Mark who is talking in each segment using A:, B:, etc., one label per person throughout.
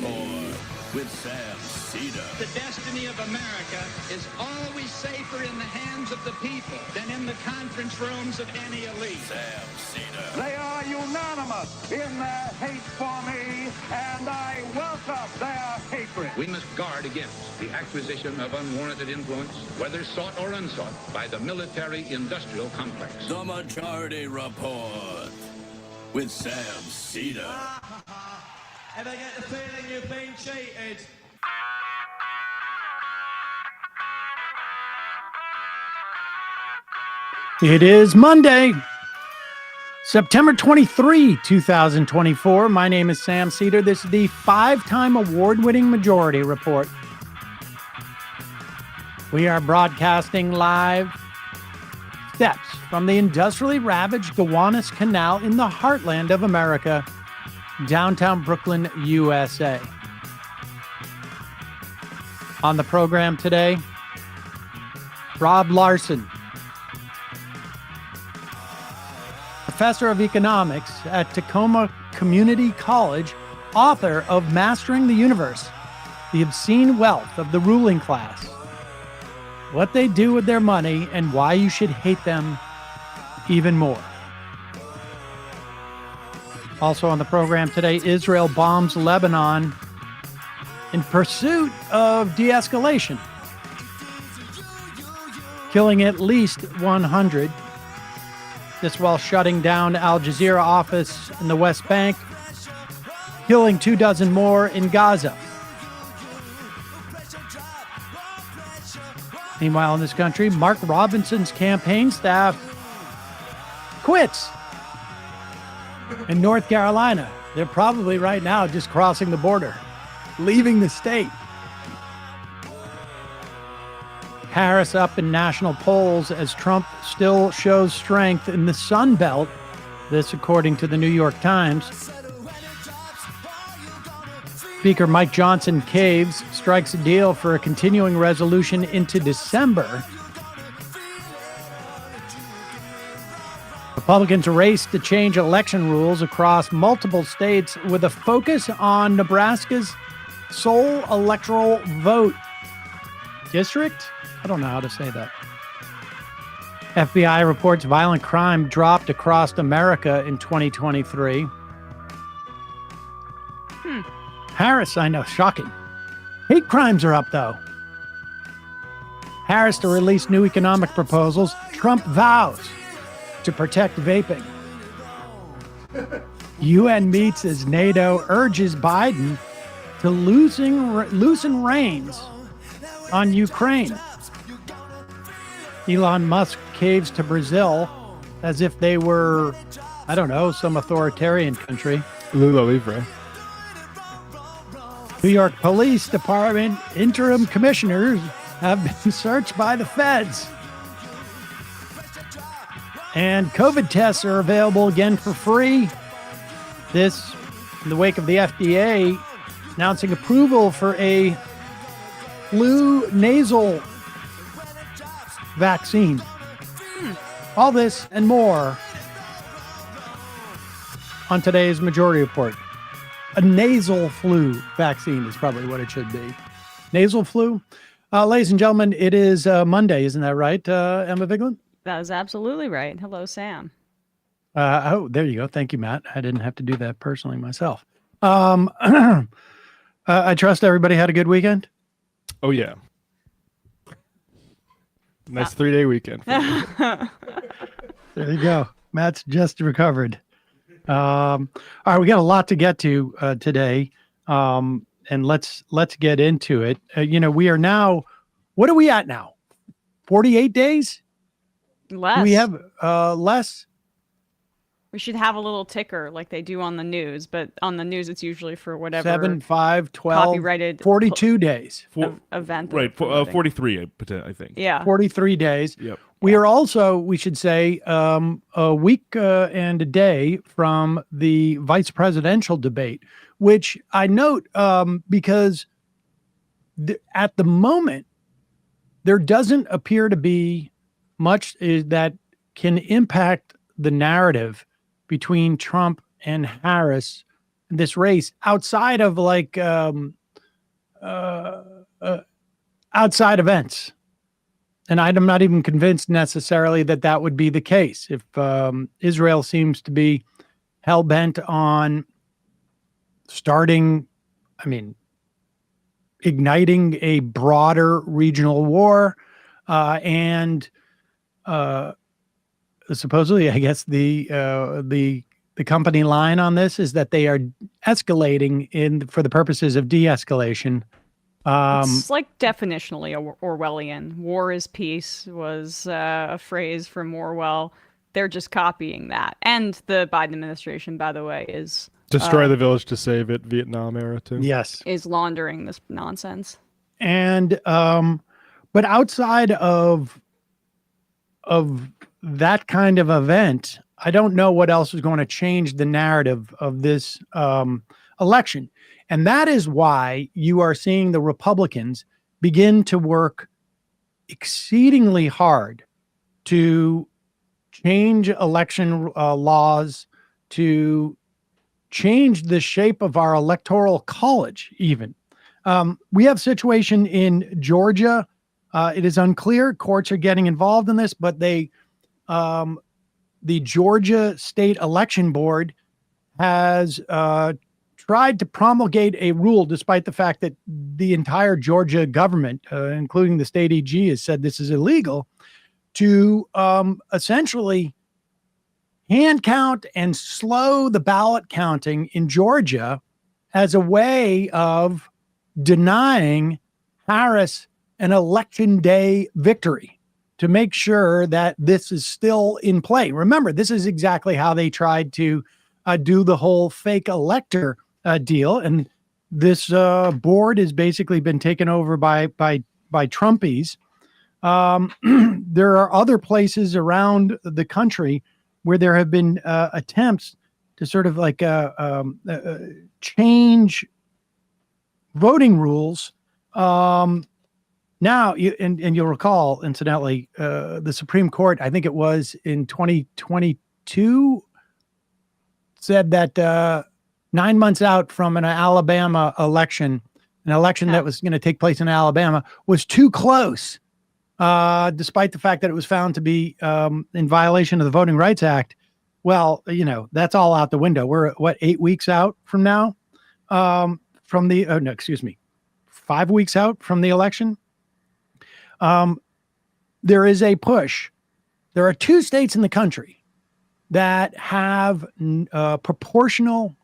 A: Report with Sam Seder.
B: The destiny of America is always safer in the hands of the people than in the conference rooms of any elite.
A: Sam Seder.
C: They are unanimous in their hate for me, and I welcome their hatred.
D: We must guard against the acquisition of unwarranted influence, whether sought or unsought, by the military-industrial complex.
A: The Majority Report with Sam Seder.
E: Ever get the feeling you've been cheated?
F: It is Monday, September 23, 2024. My name is Sam Seder. This is the 5-time award-winning Majority Report. We are broadcasting live steps from the industrially ravaged Gowanus Canal in the heartland of America, downtown Brooklyn, USA. On the program today, Rob Larson, professor of economics at Tacoma Community College, author of Mastering the Universe, The Obscene Wealth of the Ruling Class, what they do with their money and why you should hate them even more. Also on the program today, Israel bombs Lebanon in pursuit of de-escalation, killing at least 100. This while shutting down Al Jazeera office in the West Bank, killing 24 more in Gaza. Meanwhile, in this country, Mark Robinson's campaign staff quits in North Carolina. They're probably right now just crossing the border, leaving the state. Harris up in national polls as Trump still shows strength in the Sun Belt. This according to the New York Times. Speaker Mike Johnson caves, strikes a deal for a continuing resolution into December. Republicans race to change election rules across multiple states with a focus on Nebraska's sole electoral vote district. I don't know how to say that. FBI reports violent crime dropped across America in 2023. Harris, I know, shocking. Hate crimes are up, though. Harris to release new economic proposals. Trump vows to protect vaping. UN meets as NATO urges Biden to loosen reins on Ukraine. Elon Musk caves to Brazil as if they were, I don't know, some authoritarian country.
G: Lula Livre.
F: New York Police Department interim commissioners have been searched by the feds. And COVID tests are available again for free. This in the wake of the FDA announcing approval for a flu nasal vaccine. All this and more on today's Majority Report. A nasal flu vaccine is probably what it should be. Nasal flu. Ladies and gentlemen, it is Monday, isn't that right, Emma Vigeland?
H: That is absolutely right. Hello, Sam.
F: Oh, there you go. Thank you, Matt. I didn't have to do that personally myself. I trust everybody had a good weekend.
G: Oh, yeah. Nice 3-day weekend.
F: There you go. Matt's just recovered. All right, we got a lot to get to today, and let's get into it. We are now, what are we at now? 48 days?
H: Less.
F: We have less?
H: We should have a little ticker like they do on the news, but on the news it's usually for whatever
F: 7, 5, 12,
H: copyrighted
F: 42 days.
H: Event.
G: Right, 43, I think.
H: Yeah.
F: 43 days.
G: Yep.
F: We are also, we should say, a week and a day from the vice presidential debate, which I note because at the moment, there doesn't appear to be much that can impact the narrative between Trump and Harris this race outside of like outside events. And I'm not even convinced necessarily that that would be the case. If Israel seems to be hell-bent on igniting a broader regional war, and supposedly, I guess the company line on this is that they are escalating for the purposes of de-escalation.
H: It's like definitionally Orwellian. War is peace was a phrase from Orwell. They're just copying that. And the Biden administration, by the way, is
G: destroy the village to save it, Vietnam era too.
F: Yes.
H: Is laundering this nonsense.
F: And but outside of that kind of event, I don't know what else is going to change the narrative of this election. And that is why you are seeing the Republicans begin to work exceedingly hard to change election laws, to change the shape of our electoral college even. We have a situation in Georgia. It is unclear. Courts are getting involved in this, but the Georgia State Election Board has tried to promulgate a rule, despite the fact that the entire Georgia government, including the state AG, has said this is illegal, to essentially hand count and slow the ballot counting in Georgia as a way of denying Harris an election day victory, to make sure that this is still in play. Remember, this is exactly how they tried to do the whole fake elector deal. And this board has basically been taken over by Trumpies. There are other places around the country where there have been attempts to sort of like change voting rules. Now, you'll recall, incidentally, the Supreme Court, I think it was in 2022, said that 9 months out from an Alabama election, that was going to take place in Alabama, was too close, despite the fact that it was found to be in violation of the Voting Rights Act. Well, that's all out the window. We're, 8 weeks out from now? 5 weeks out from the election. There is a push. There are 2 states in the country that have proportional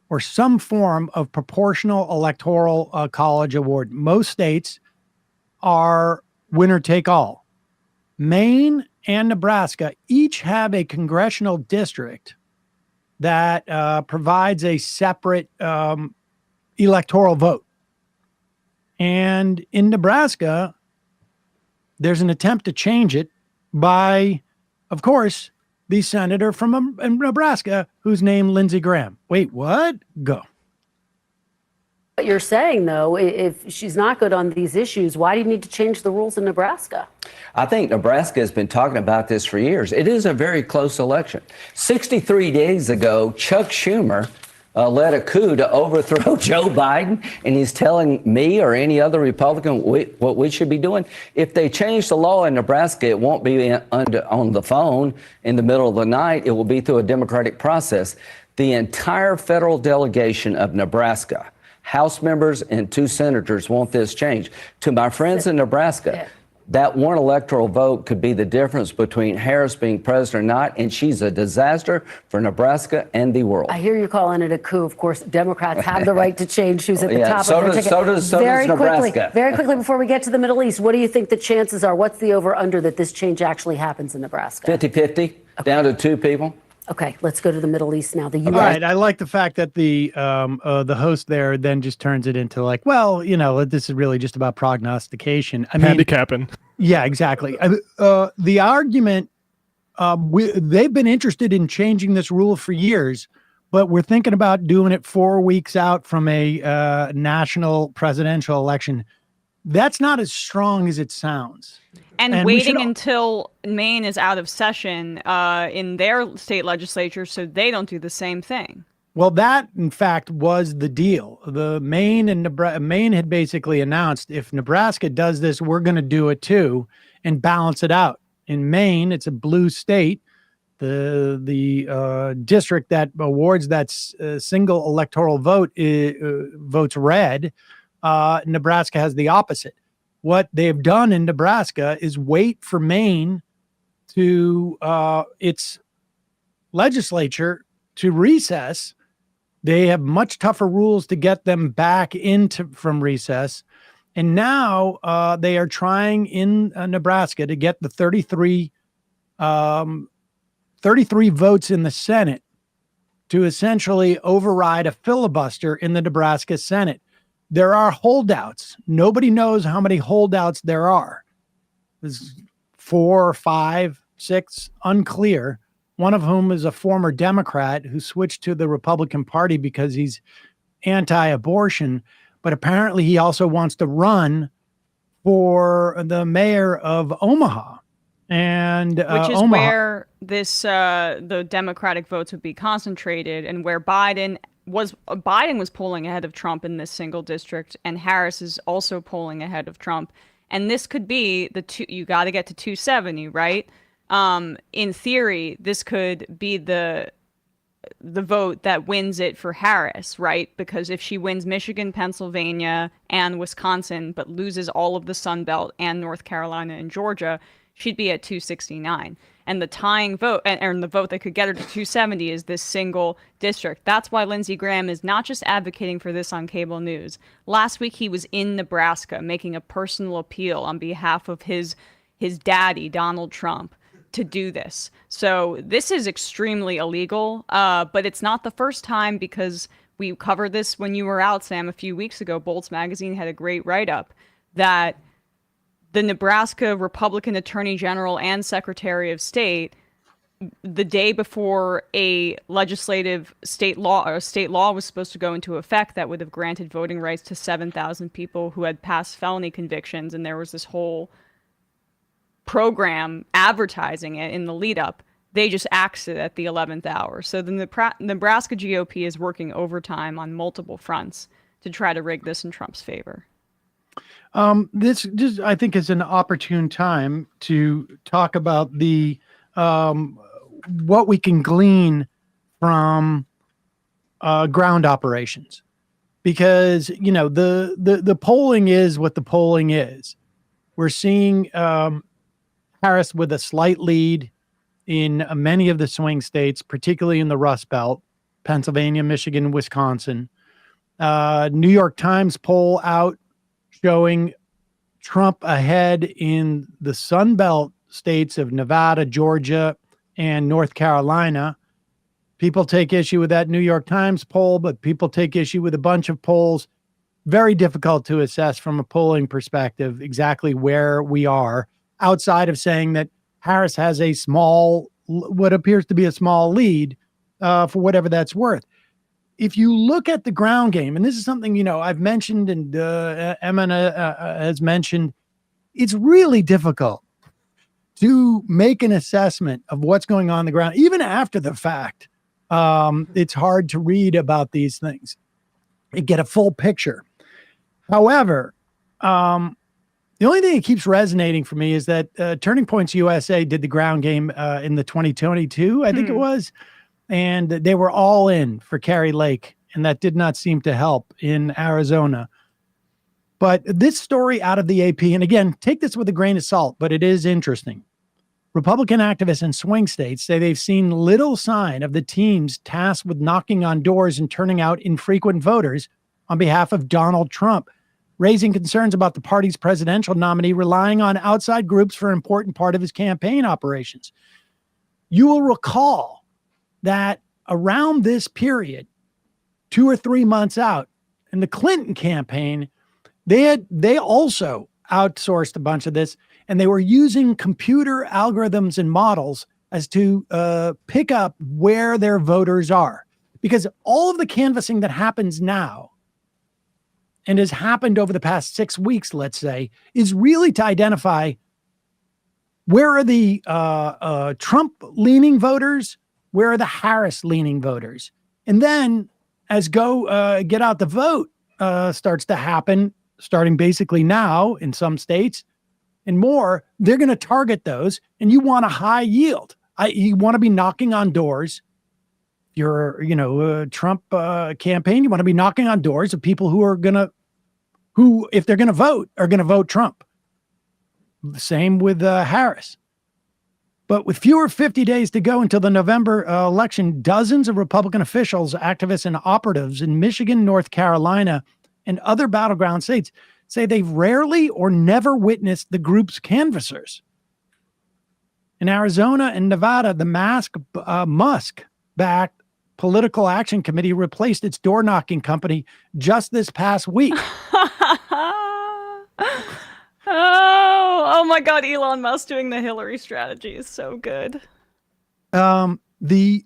F: or some form of proportional electoral college award. Most states are winner take all. Maine and Nebraska each have a congressional district that provides a separate electoral vote. And in Nebraska, there's an attempt to change it by, of course, the senator from Nebraska who's named Lindsey Graham. Wait, what? Go.
I: What you're saying, though, if she's not good on these issues, why do you need to change the rules in Nebraska?
J: I think Nebraska has been talking about this for years. It is a very close election. 63 days ago, Chuck Schumer led a coup to overthrow Joe Biden, and he's telling me or any other Republican what we should be doing. If they change the law in Nebraska, it won't be on the phone in the middle of the night. It will be through a democratic process. The entire federal delegation of Nebraska, House members and 2 senators, want this change. To my friends in Nebraska, that one electoral vote could be the difference between Harris being president or not, and she's a disaster for Nebraska and the world.
I: I hear you calling it a coup. Of course, Democrats have the right to change who's at the top of their ticket.
J: So does Nebraska.
I: Very quickly, before we get to the Middle East, what do you think the chances are? What's the over-under that this change actually happens in Nebraska?
J: 50-50, down to 2 people.
I: Okay, let's go to the Middle East now. The U.S.
F: All right, I like the fact that the host there then just turns it into like, well, this is really just about prognostication. I mean,
G: handicapping.
F: Yeah, exactly. The argument, they've been interested in changing this rule for years, but we're thinking about doing it 4 weeks out from a national presidential election. That's not as strong as it sounds.
H: And waiting until Maine is out of session in their state legislature so they don't do the same thing.
F: Well, that in fact was the deal. The Maine and Nebraska, Maine had basically announced if Nebraska does this, we're going to do it too and balance it out. In Maine, it's a blue state. The district that awards that single electoral vote votes red. Nebraska has the opposite. What they've done in Nebraska is wait for Maine to its legislature to recess. They have much tougher rules to get them back from recess. And now they are trying in Nebraska to get the 33 votes in the Senate to essentially override a filibuster in the Nebraska Senate. There are holdouts. Nobody knows how many holdouts there are. There's 4, 5, 6, unclear. One of whom is a former Democrat who switched to the Republican Party because he's anti-abortion. But apparently he also wants to for the mayor of Omaha. And
H: which is
F: Omaha,
H: where this the Democratic votes would be concentrated, and where Biden was polling ahead of Trump in this single district, and Harris is also polling ahead of Trump. And this could be you got to get to 270, right? In theory, this could be the vote that wins it for Harris, right? Because if she wins Michigan, Pennsylvania, and Wisconsin, but loses all of the Sun Belt and North Carolina and Georgia, she'd be at 269. And the tying vote, and the vote that could get her to 270 is this single district. That's why Lindsey Graham is not just advocating for this on cable news. Last week, he was in Nebraska making a personal appeal on behalf of his daddy, Donald Trump, to do this. So this is extremely illegal, but it's not the first time, because we covered this when you were out, Sam, a few weeks ago. Bolts Magazine had a great write-up that the Nebraska Republican Attorney General and Secretary of State, the day before a state law was supposed to go into effect that would have granted voting rights to 7,000 people who had past felony convictions, and there was this whole program advertising it in the lead up, they just axed it at the 11th hour. So the Nebraska GOP is working overtime on multiple fronts to try to rig this in Trump's favor.
F: This just, I think, is an opportune time to talk about the what we can glean from ground operations, because the polling is what the polling is. We're seeing Harris with a slight lead in many of the swing states, particularly in the Rust Belt, Pennsylvania, Michigan, Wisconsin. New York Times poll out showing Trump ahead in the Sun Belt states of Nevada, Georgia, and North Carolina. People take issue with that New York Times poll, but people take issue with a bunch of polls. Very difficult to assess from a polling perspective exactly where we are, outside of saying that Harris has what appears to be a small lead for whatever that's worth. If you look at the ground game, and this is something, I've mentioned and Emma has mentioned, it's really difficult to make an assessment of what's going on the ground, even after the fact. It's hard to read about these things and get a full picture. However, the only thing that keeps resonating for me is that Turning Points USA did the ground game in the 2022, I think it was, and they were all in for Kari Lake, and that did not seem to help in Arizona. But this story out of the AP, and again, take this with a grain of salt, but it is interesting. Republican activists in swing states say they've seen little sign of the teams tasked with knocking on doors and turning out infrequent voters on behalf of Donald Trump, raising concerns about the party's presidential nominee relying on outside groups for an important part of his campaign operations. You will recall that around this period, 2 or 3 months out, in the Clinton campaign, they also outsourced a bunch of this, and they were using computer algorithms and models as to pick up where their voters are. Because all of the canvassing that happens now, and has happened over the past 6 weeks, let's say, is really to identify where are the Trump-leaning voters, where are the Harris-leaning voters. And then as get out the vote starts to happen, starting basically now in some states and more, they're going to target those. And you want a high yield. You want to be knocking on doors. You're, a Trump campaign. You want to be knocking on doors of people who, if they're going to vote, are going to vote Trump. The same with Harris. But with fewer 50 days to go until the November election, dozens of Republican officials, activists, and operatives in Michigan, North Carolina, and other battleground states say they've rarely or never witnessed the group's canvassers. In Arizona and Nevada, the Musk-backed Political Action Committee replaced its door-knocking company just this past week.
H: Oh my God, Elon Musk doing the Hillary strategy is so good.
F: The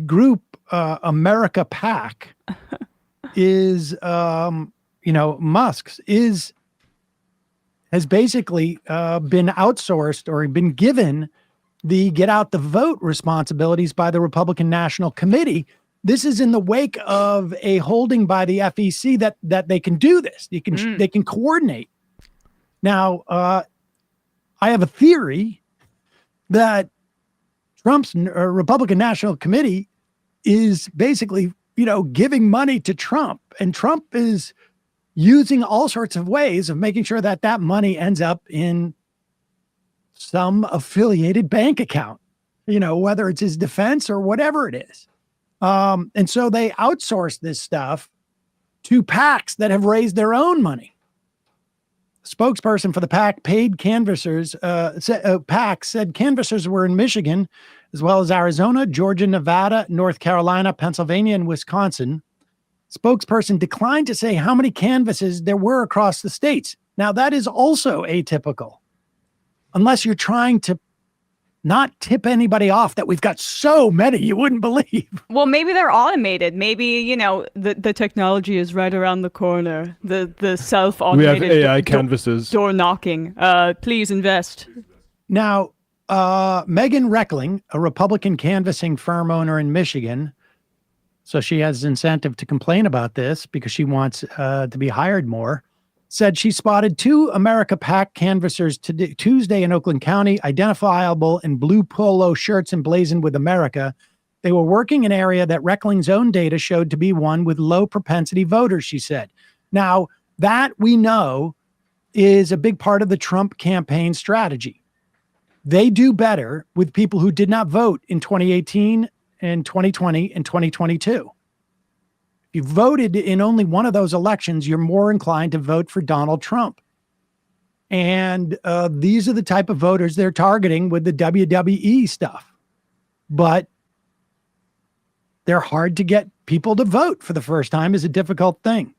F: group America PAC is Musk's has basically been outsourced or been given the get out the vote responsibilities by the Republican National Committee. This is in the wake of a holding by the FEC that they can do this. They can coordinate. Now, I have a theory that Trump's Republican National Committee is basically, giving money to Trump, and Trump is using all sorts of ways of making sure that money ends up in some affiliated bank account, whether it's his defense or whatever it is. And so they outsource this stuff to PACs that have raised their own money. Spokesperson for the PAC paid canvassers, PAC said canvassers were in Michigan, as well as Arizona, Georgia, Nevada, North Carolina, Pennsylvania, and Wisconsin. Spokesperson declined to say how many canvasses there were across the states. Now, that is also atypical, unless you're trying to not tip anybody off that we've got so many you wouldn't believe.
H: Well, maybe they're automated. Maybe, the technology is right around the corner. The self-automated
G: we have AI canvases.
H: Door knocking. Please invest.
F: Now, Megan Reckling, a Republican canvassing firm owner in Michigan, so she has incentive to complain about this because she wants to be hired more, said she spotted 2 America PAC canvassers Tuesday in Oakland County, identifiable in blue polo shirts emblazoned with America. They were working an area that Reckling's own data showed to be one with low propensity voters, she said. Now, that we know is a big part of the Trump campaign strategy. They do better with people who did not vote in 2018 and 2020 and 2022. If you voted in only one of those elections, you're more inclined to vote for Donald Trump. And these are the type of voters they're targeting with the WWE stuff. But they're hard to get people to vote for the first time is a difficult thing.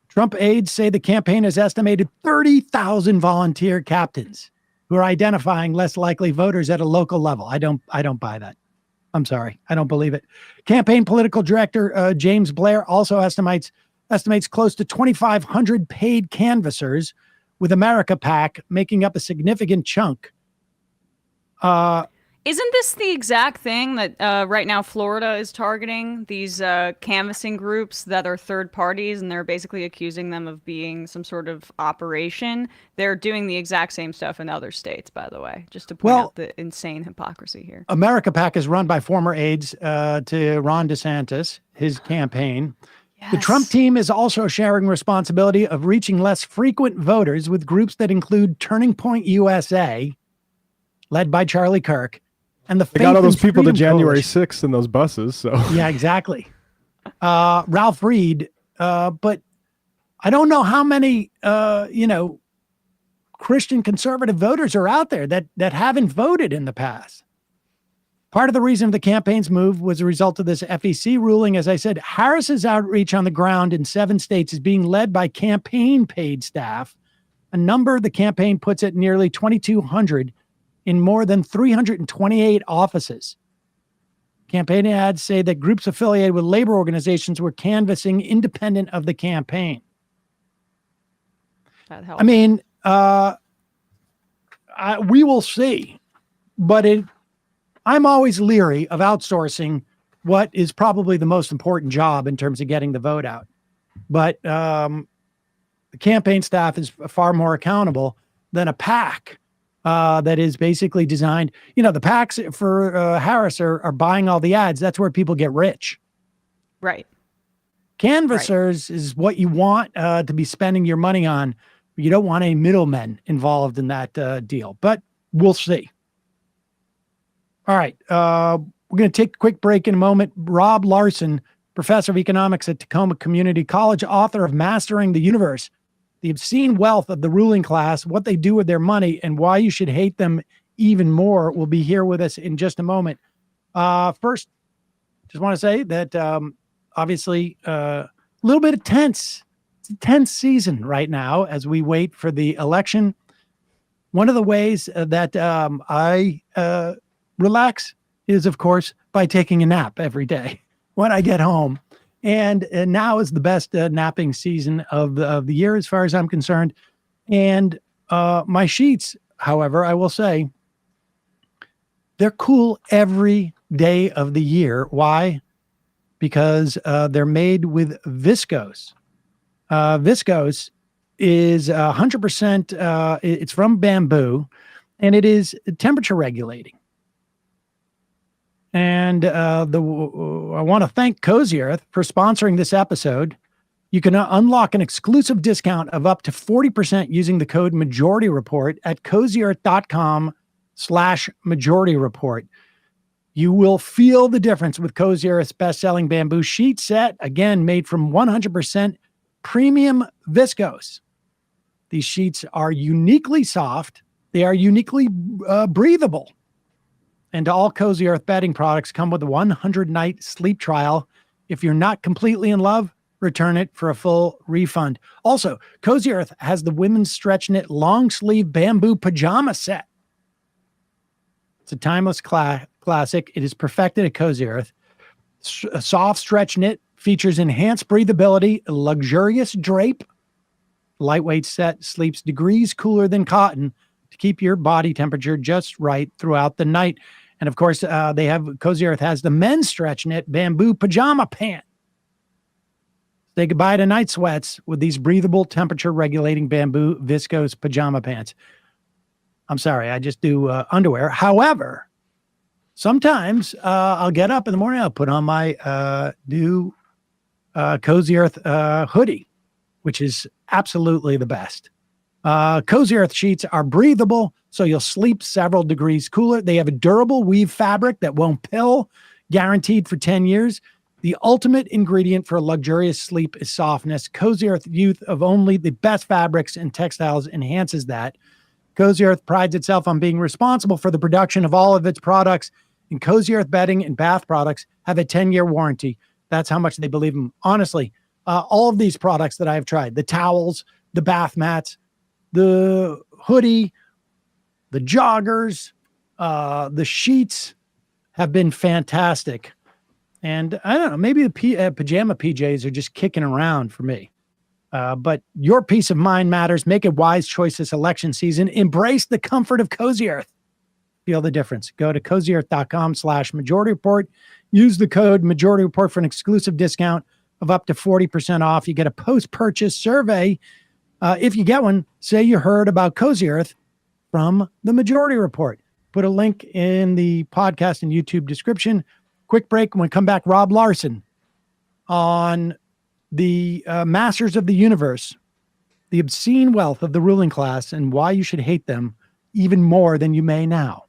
F: Trump aides say the campaign has estimated 30,000 volunteer captains who are identifying less likely voters at a local level. I don't buy that. I'm sorry. I don't believe it. Campaign political director James Blair also estimates close to 2,500 paid canvassers, with America PAC making up a significant chunk.
H: Isn't this the exact thing that right now Florida is targeting? These canvassing groups that are third parties, and they're basically accusing them of being some sort of operation. They're doing the exact same stuff in other states, by the way, just to point out the insane hypocrisy here.
F: America PAC is run by former aides to Ron DeSantis, his campaign. Yes. The Trump team is also sharing responsibility of reaching less frequent voters with groups that include Turning Point USA, led by Charlie Kirk, and they got
G: all those people to January 6th in those buses. So
F: yeah, exactly. Ralph Reed. But I don't know how many, Christian conservative voters are out there that haven't voted in the past. Part of the reason the campaign's move was a result of this FEC ruling. As I said, Harris's outreach on the ground in 7 states is being led by campaign paid staff, a number the campaign puts at nearly 2,200 in more than 328 offices. Campaign ads say that groups affiliated with labor organizations were canvassing independent of the campaign.
H: That helps.
F: I mean, we will see, but I'm always leery of outsourcing what is probably the most important job in terms of getting the vote out. But the campaign staff is far more accountable than a PAC that is basically designed. You know, the PACs for Harris are buying all the ads. That's where people get rich.
H: Right.
F: Canvassers is what you want to be spending your money on. You don't want any middlemen involved in that deal, but we'll see. All right. We're going to take a quick break in a moment. Rob Larson, professor of economics at Tacoma Community College, author of Mastering the Universe, The Obscene Wealth of the Ruling Class, What They Do with Their Money, and Why You Should Hate Them Even More, will be here with us in just a moment. First, just want to say that obviously a little bit of tense. It's a tense season right now as we wait for the election. One of the ways that I relax is, of course, by taking a nap every day when I get home. And now is the best napping season of the year, as far as I'm concerned. And my sheets, however, I will say, they're cool every day of the year. Why? Because they're made with viscose. Viscose is 100%, it's from bamboo, and it is temperature regulating. And I want to thank Cozy Earth for sponsoring this episode. You can unlock an exclusive discount of up to 40% using the code Majority Report at cozyearth.com/Majority Report. You will feel the difference with Cozy Earth's best-selling bamboo sheet set, again, made from 100% premium viscose. These sheets are uniquely soft. They are uniquely breathable. And all Cozy Earth bedding products come with a 100-night sleep trial. If you're not completely in love, return it for a full refund. Also, Cozy Earth has the women's stretch knit long sleeve bamboo pajama set. It's a timeless classic. It is perfected at Cozy Earth. A soft stretch knit features enhanced breathability, a luxurious drape. Lightweight set sleeps degrees cooler than cotton to keep your body temperature just right throughout the night. And of course, Cozy Earth has the men's stretch knit bamboo pajama pant. Say goodbye to night sweats with these breathable, temperature regulating bamboo viscose pajama pants. I'm sorry, I just do underwear. However, sometimes I'll get up in the morning, I'll put on my new Cozy Earth hoodie, which is absolutely the best. Cozy Earth sheets are breathable, so you'll sleep several degrees cooler. They have a durable weave fabric that won't pill, guaranteed for 10 years. The ultimate ingredient for a luxurious sleep is softness. Cozy Earth youth of only the best fabrics and textiles enhances that. Cozy Earth prides itself on being responsible for the production of all of its products, and Cozy Earth bedding and bath products have a 10-year warranty. That's how much they believe in. Honestly, all of these products that I've tried, the towels, the bath mats, the hoodie, the joggers, the sheets have been fantastic. And I don't know, maybe the pajama PJs are just kicking around for me. But your peace of mind matters. Make a wise choice this election season. Embrace the comfort of Cozy Earth. Feel the difference. Go to cozyearth.com/Majority Report. Use the code Majority Report for an exclusive discount of up to 40% off. You get a post-purchase survey. If you get one, say you heard about Cozy Earth from the Majority Report. Put a link in the podcast and YouTube description. Quick break. When we come back, Rob Larson on the Masters of the Universe, the obscene wealth of the ruling class, and why you should hate them even more than you may now.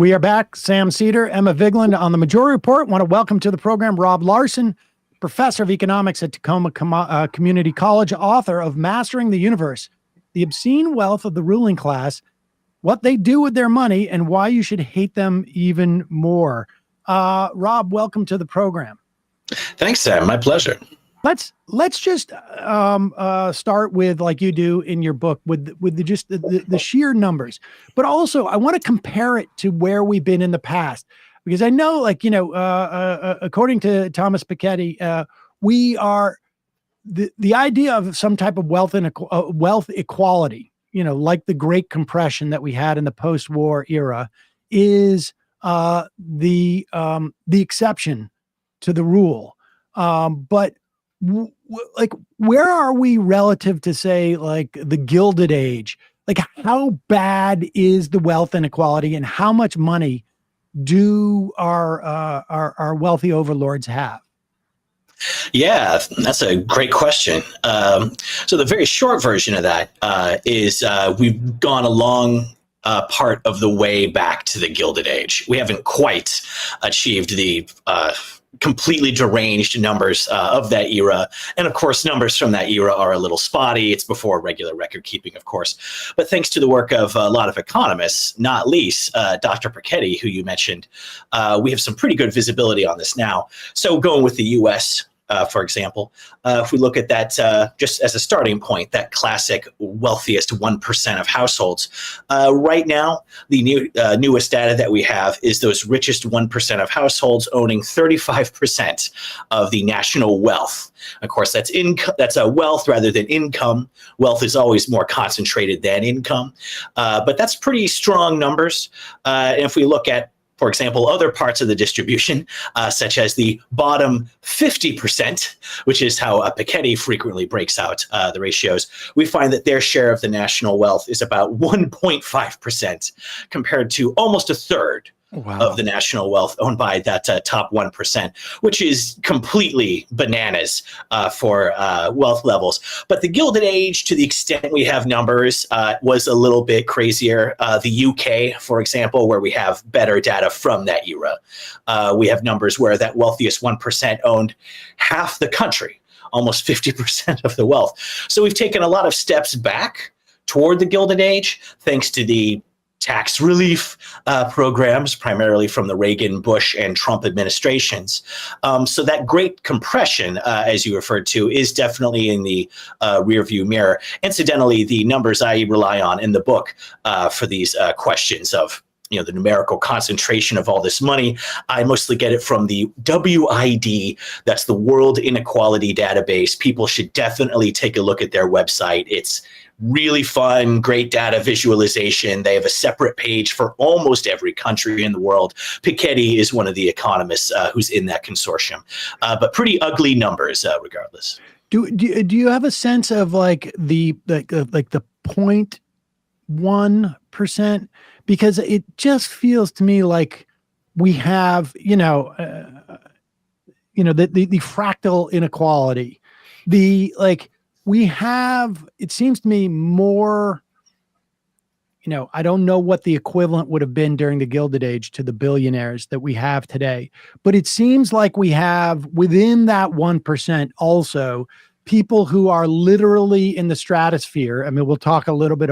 F: We are back. Sam Seder, Emma Vigeland on the Majority Report. Want to welcome to the program Rob Larson, professor of economics at Tacoma Community College, author of Mastering the Universe, The Obscene Wealth of the Ruling Class, What They Do with Their Money, and Why You Should Hate Them Even More. Rob, welcome to the program.
K: Thanks, Sam. My pleasure.
F: Let's just start with, like you do in your book, with the sheer numbers, but also I want to compare it to where we've been in the past, because I know, like, according to Thomas Piketty, we are the idea of some type of wealth equality, like the Great Compression that we had in the post-war era, is the exception to the rule, but like, where are we relative to, say, like the Gilded Age? Like, how bad is the wealth inequality, and how much money do our wealthy overlords have?
K: Yeah, that's a great question. So the very short version of that is we've gone a long part of the way back to the Gilded Age. We haven't quite achieved the completely deranged numbers of that era. And of course, numbers from that era are a little spotty. It's before regular record keeping, of course. But thanks to the work of a lot of economists, not least Dr. Piketty, who you mentioned, we have some pretty good visibility on this now. So going with the U.S., for example, if we look at that just as a starting point, that classic wealthiest 1% of households, right now, the newest data that we have is those richest 1% of households owning 35% of the national wealth. Of course, that's a wealth rather than income. Wealth is always more concentrated than income, but that's pretty strong numbers. And if we look at, for example, other parts of the distribution, such as the bottom 50%, which is how Piketty frequently breaks out the ratios, we find that their share of the national wealth is about 1.5% compared to almost a third of the national wealth owned by that top 1%, which is completely bananas for wealth levels. But the Gilded Age, to the extent we have numbers, was a little bit crazier. The UK, for example, where we have better data from that era, we have numbers where that wealthiest 1% owned half the country, almost 50% of the wealth. So we've taken a lot of steps back toward the Gilded Age, thanks to the tax relief programs, primarily from the Reagan, Bush, and Trump administrations. So that Great Compression, as you referred to, is definitely in the rearview mirror. Incidentally, the numbers I rely on in the book for these questions of the numerical concentration of all this money, I mostly get it from the WID. That's the World Inequality Database. People should definitely take a look at their website. It's really fun, great data visualization. They have a separate page for almost every country in the world. Piketty is one of the economists who's in that consortium, but pretty ugly numbers regardless.
F: Do you have a sense of like the 0.1%? Because it just feels to me like we have, the fractal inequality, we have, it seems to me, more, I don't know what the equivalent would have been during the Gilded Age to the billionaires that we have today, but it seems like we have within that 1% also people who are literally in the stratosphere. I mean, we'll talk a little bit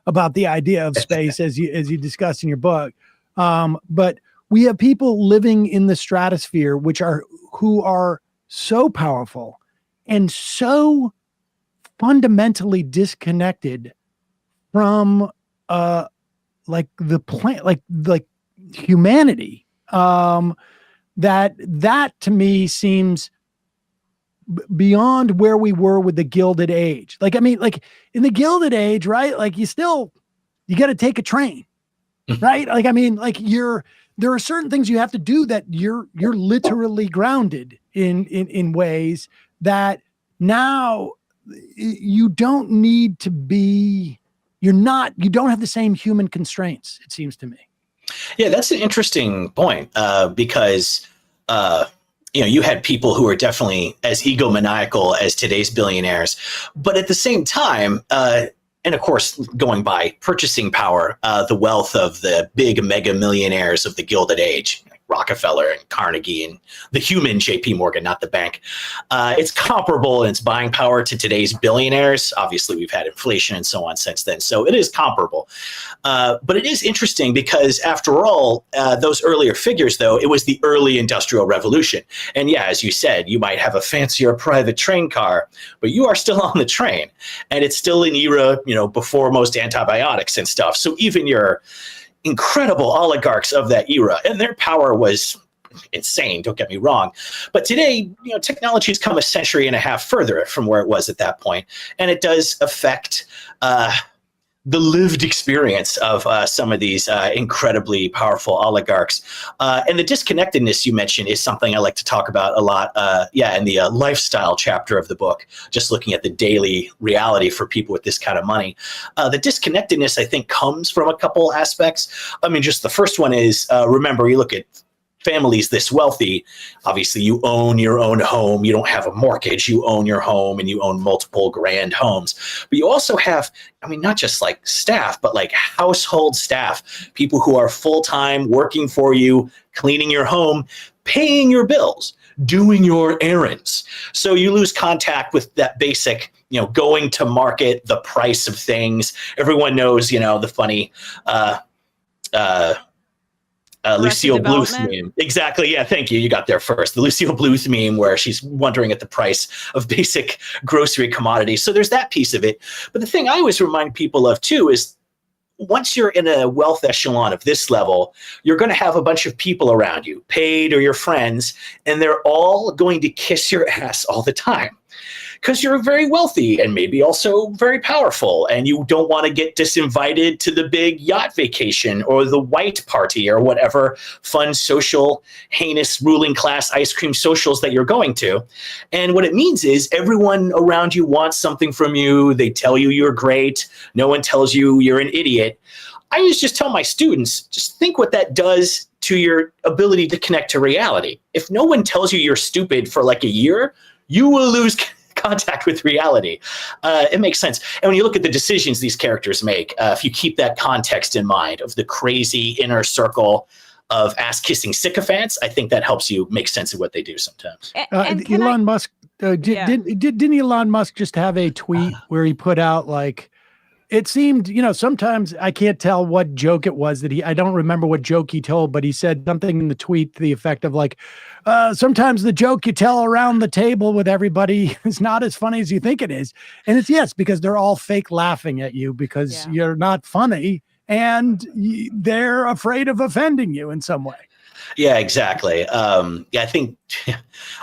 F: about the idea of space as you discuss in your book. But we have people living in the stratosphere, who are so powerful and so fundamentally disconnected from the planet, like humanity, that to me seems beyond where we were with the Gilded Age. Like, I mean, like in the Gilded Age, right? Like you got to take a train, right? Like, I mean, like there are certain things you have to do that you're literally grounded in ways that now you don't need to be, you don't have the same human constraints, it seems to me.
K: Yeah, that's an interesting point because, you had people who are definitely as egomaniacal as today's billionaires, but at the same time, and of course, going by purchasing power, the wealth of the big mega millionaires of the Gilded Age, like Rockefeller and Carnegie and the human J.P. Morgan, not the bank. It's comparable in its buying power to today's billionaires. Obviously, we've had inflation and so on since then, so it is comparable. But it is interesting because, after all, those earlier figures, though, it was the early Industrial Revolution. And yeah, as you said, you might have a fancier private train car, but you are still on the train. And it's still an era, before most antibiotics and stuff. So even your incredible oligarchs of that era, and their power was insane, don't get me wrong. But today, technology has come a century and a half further from where it was at that point. And it does affect the lived experience of some of these incredibly powerful oligarchs. And the disconnectedness you mentioned is something I like to talk about a lot, in the lifestyle chapter of the book, just looking at the daily reality for people with this kind of money. The disconnectedness, I think, comes from a couple aspects. I mean, just the first one is, remember, you look at families this wealthy, obviously you own your own home. You don't have a mortgage. You own your home and you own multiple grand homes. But you also have, not just like staff, but like household staff, people who are full-time working for you, cleaning your home, paying your bills, doing your errands. So you lose contact with that basic, going to market, the price of things. Everyone knows, the funny, Lucille Bluth meme. Exactly. Yeah. Thank you. You got there first. The Lucille Bluth meme where she's wondering at the price of basic grocery commodities. So there's that piece of it. But the thing I always remind people of too is once you're in a wealth echelon of this level, you're going to have a bunch of people around you, paid or your friends, and they're all going to kiss your ass all the time. Because you're very wealthy and maybe also very powerful, and you don't want to get disinvited to the big yacht vacation or the white party or whatever fun social, heinous ruling class ice cream socials that you're going to. And what it means is everyone around you wants something from you. They tell you you're great. No one tells you you're an idiot. I always just tell my students, just think what that does to your ability to connect to reality. If no one tells you you're stupid for like a year, you will lose contact with reality. It makes sense. And when you look at the decisions these characters make, if you keep that context in mind of the crazy inner circle of ass-kissing sycophants, I think that helps you make sense of what they do sometimes.
F: Elon Musk, didn't Elon Musk just have a tweet where he put out like, it seemed, sometimes I can't tell what joke it was that I don't remember what joke he told, but he said something in the tweet to the effect of like, sometimes the joke you tell around the table with everybody is not as funny as you think it is. And it's because they're all fake laughing at you because you're not funny and they're afraid of offending you in some way.
K: Yeah, exactly. I think,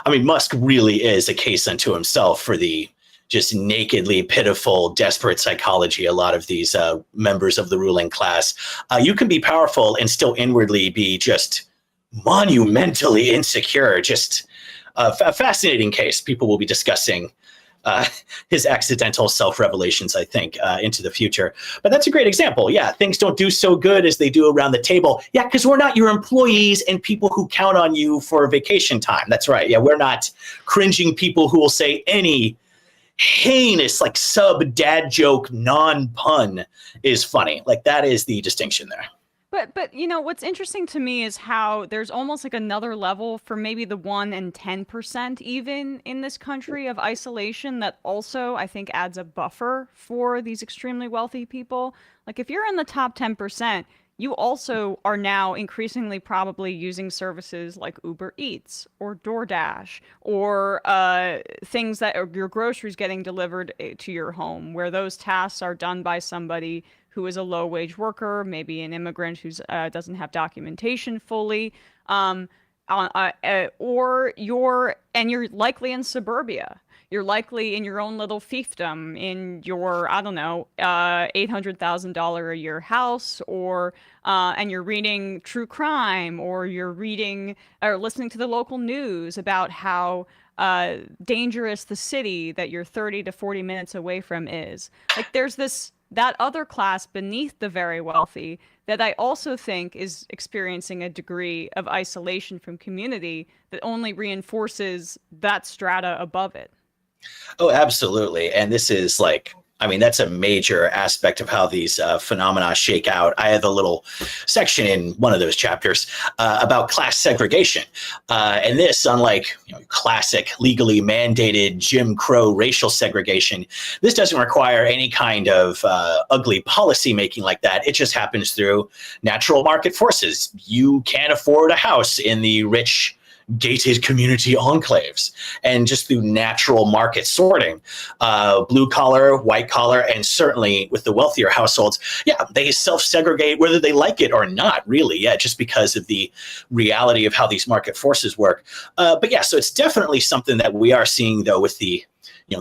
K: Musk really is a case unto himself for the just nakedly pitiful, desperate psychology a lot of these members of the ruling class. You can be powerful and still inwardly be just monumentally insecure. Just a fascinating case. People will be discussing his accidental self-revelations, I think, into the future. But that's a great example. Yeah, things don't do so good as they do around the table. Yeah, because we're not your employees and people who count on you for vacation time. That's right. Yeah, we're not cringing people who will say any heinous, like sub-dad joke, non-pun is funny. Like that is the distinction there.
H: But what's interesting to me is how there's almost like another level for maybe the 1 and 10% even in this country of isolation that also I think adds a buffer for these extremely wealthy people. Like if you're in the top 10%, you also are now increasingly probably using services like Uber Eats or DoorDash or things that are your groceries getting delivered to your home, where those tasks are done by somebody who is a low-wage worker, maybe an immigrant who doesn't have documentation fully, or you're likely in suburbia. You're likely in your own little fiefdom in your, $800,000 a year house, or and you're reading true crime, or you're reading or listening to the local news about how dangerous the city that you're 30 to 40 minutes away from is. Like there's that other class beneath the very wealthy that I also think is experiencing a degree of isolation from community that only reinforces that strata above it.
K: Oh, absolutely. And this is like I mean, that's a major aspect of how these phenomena shake out. I have a little section in one of those chapters about class segregation. And this, unlike classic legally mandated Jim Crow racial segregation, this doesn't require any kind of ugly policy making like that. It just happens through natural market forces. You can't afford a house in the rich gated community enclaves, and just through natural market sorting, blue collar, white collar, and certainly with the wealthier households, they self-segregate whether they like it or not, really, just because of the reality of how these market forces work. So it's definitely something that we are seeing, though, with the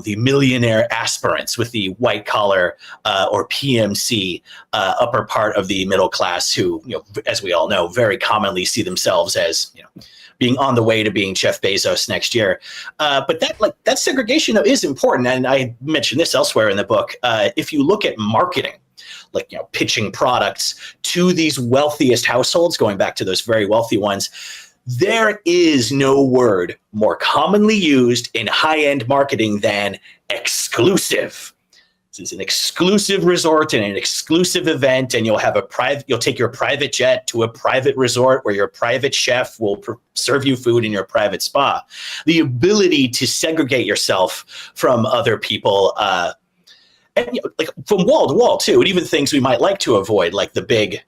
K: the millionaire aspirants, with the white collar or PMC upper part of the middle class, who, as we all know, very commonly see themselves as being on the way to being Jeff Bezos next year. But that segregation, though, is important. And I mentioned this elsewhere in the book. If you look at marketing, pitching products to these wealthiest households, going back to those very wealthy ones, there is no word more commonly used in high-end marketing than exclusive. This is an exclusive resort and an exclusive event, and you'll take your private jet to a private resort where your private chef will serve you food in your private spa. The ability to segregate yourself from other people, and from wall to wall too, and even things we might like to avoid, like the big,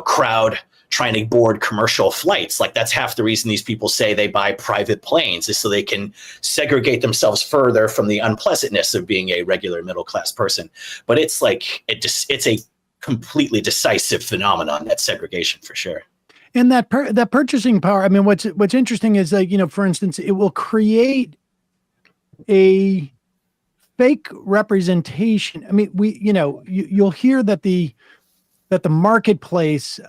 K: crowd trying to board commercial flights. That's half the reason these people say they buy private planes, is so they can segregate themselves further from the unpleasantness of being a regular middle class person. But it's it's a completely decisive phenomenon, that segregation, for sure.
F: And that purchasing power. I mean, what's interesting is for instance, it will create a fake representation. I mean, you'll hear that the marketplace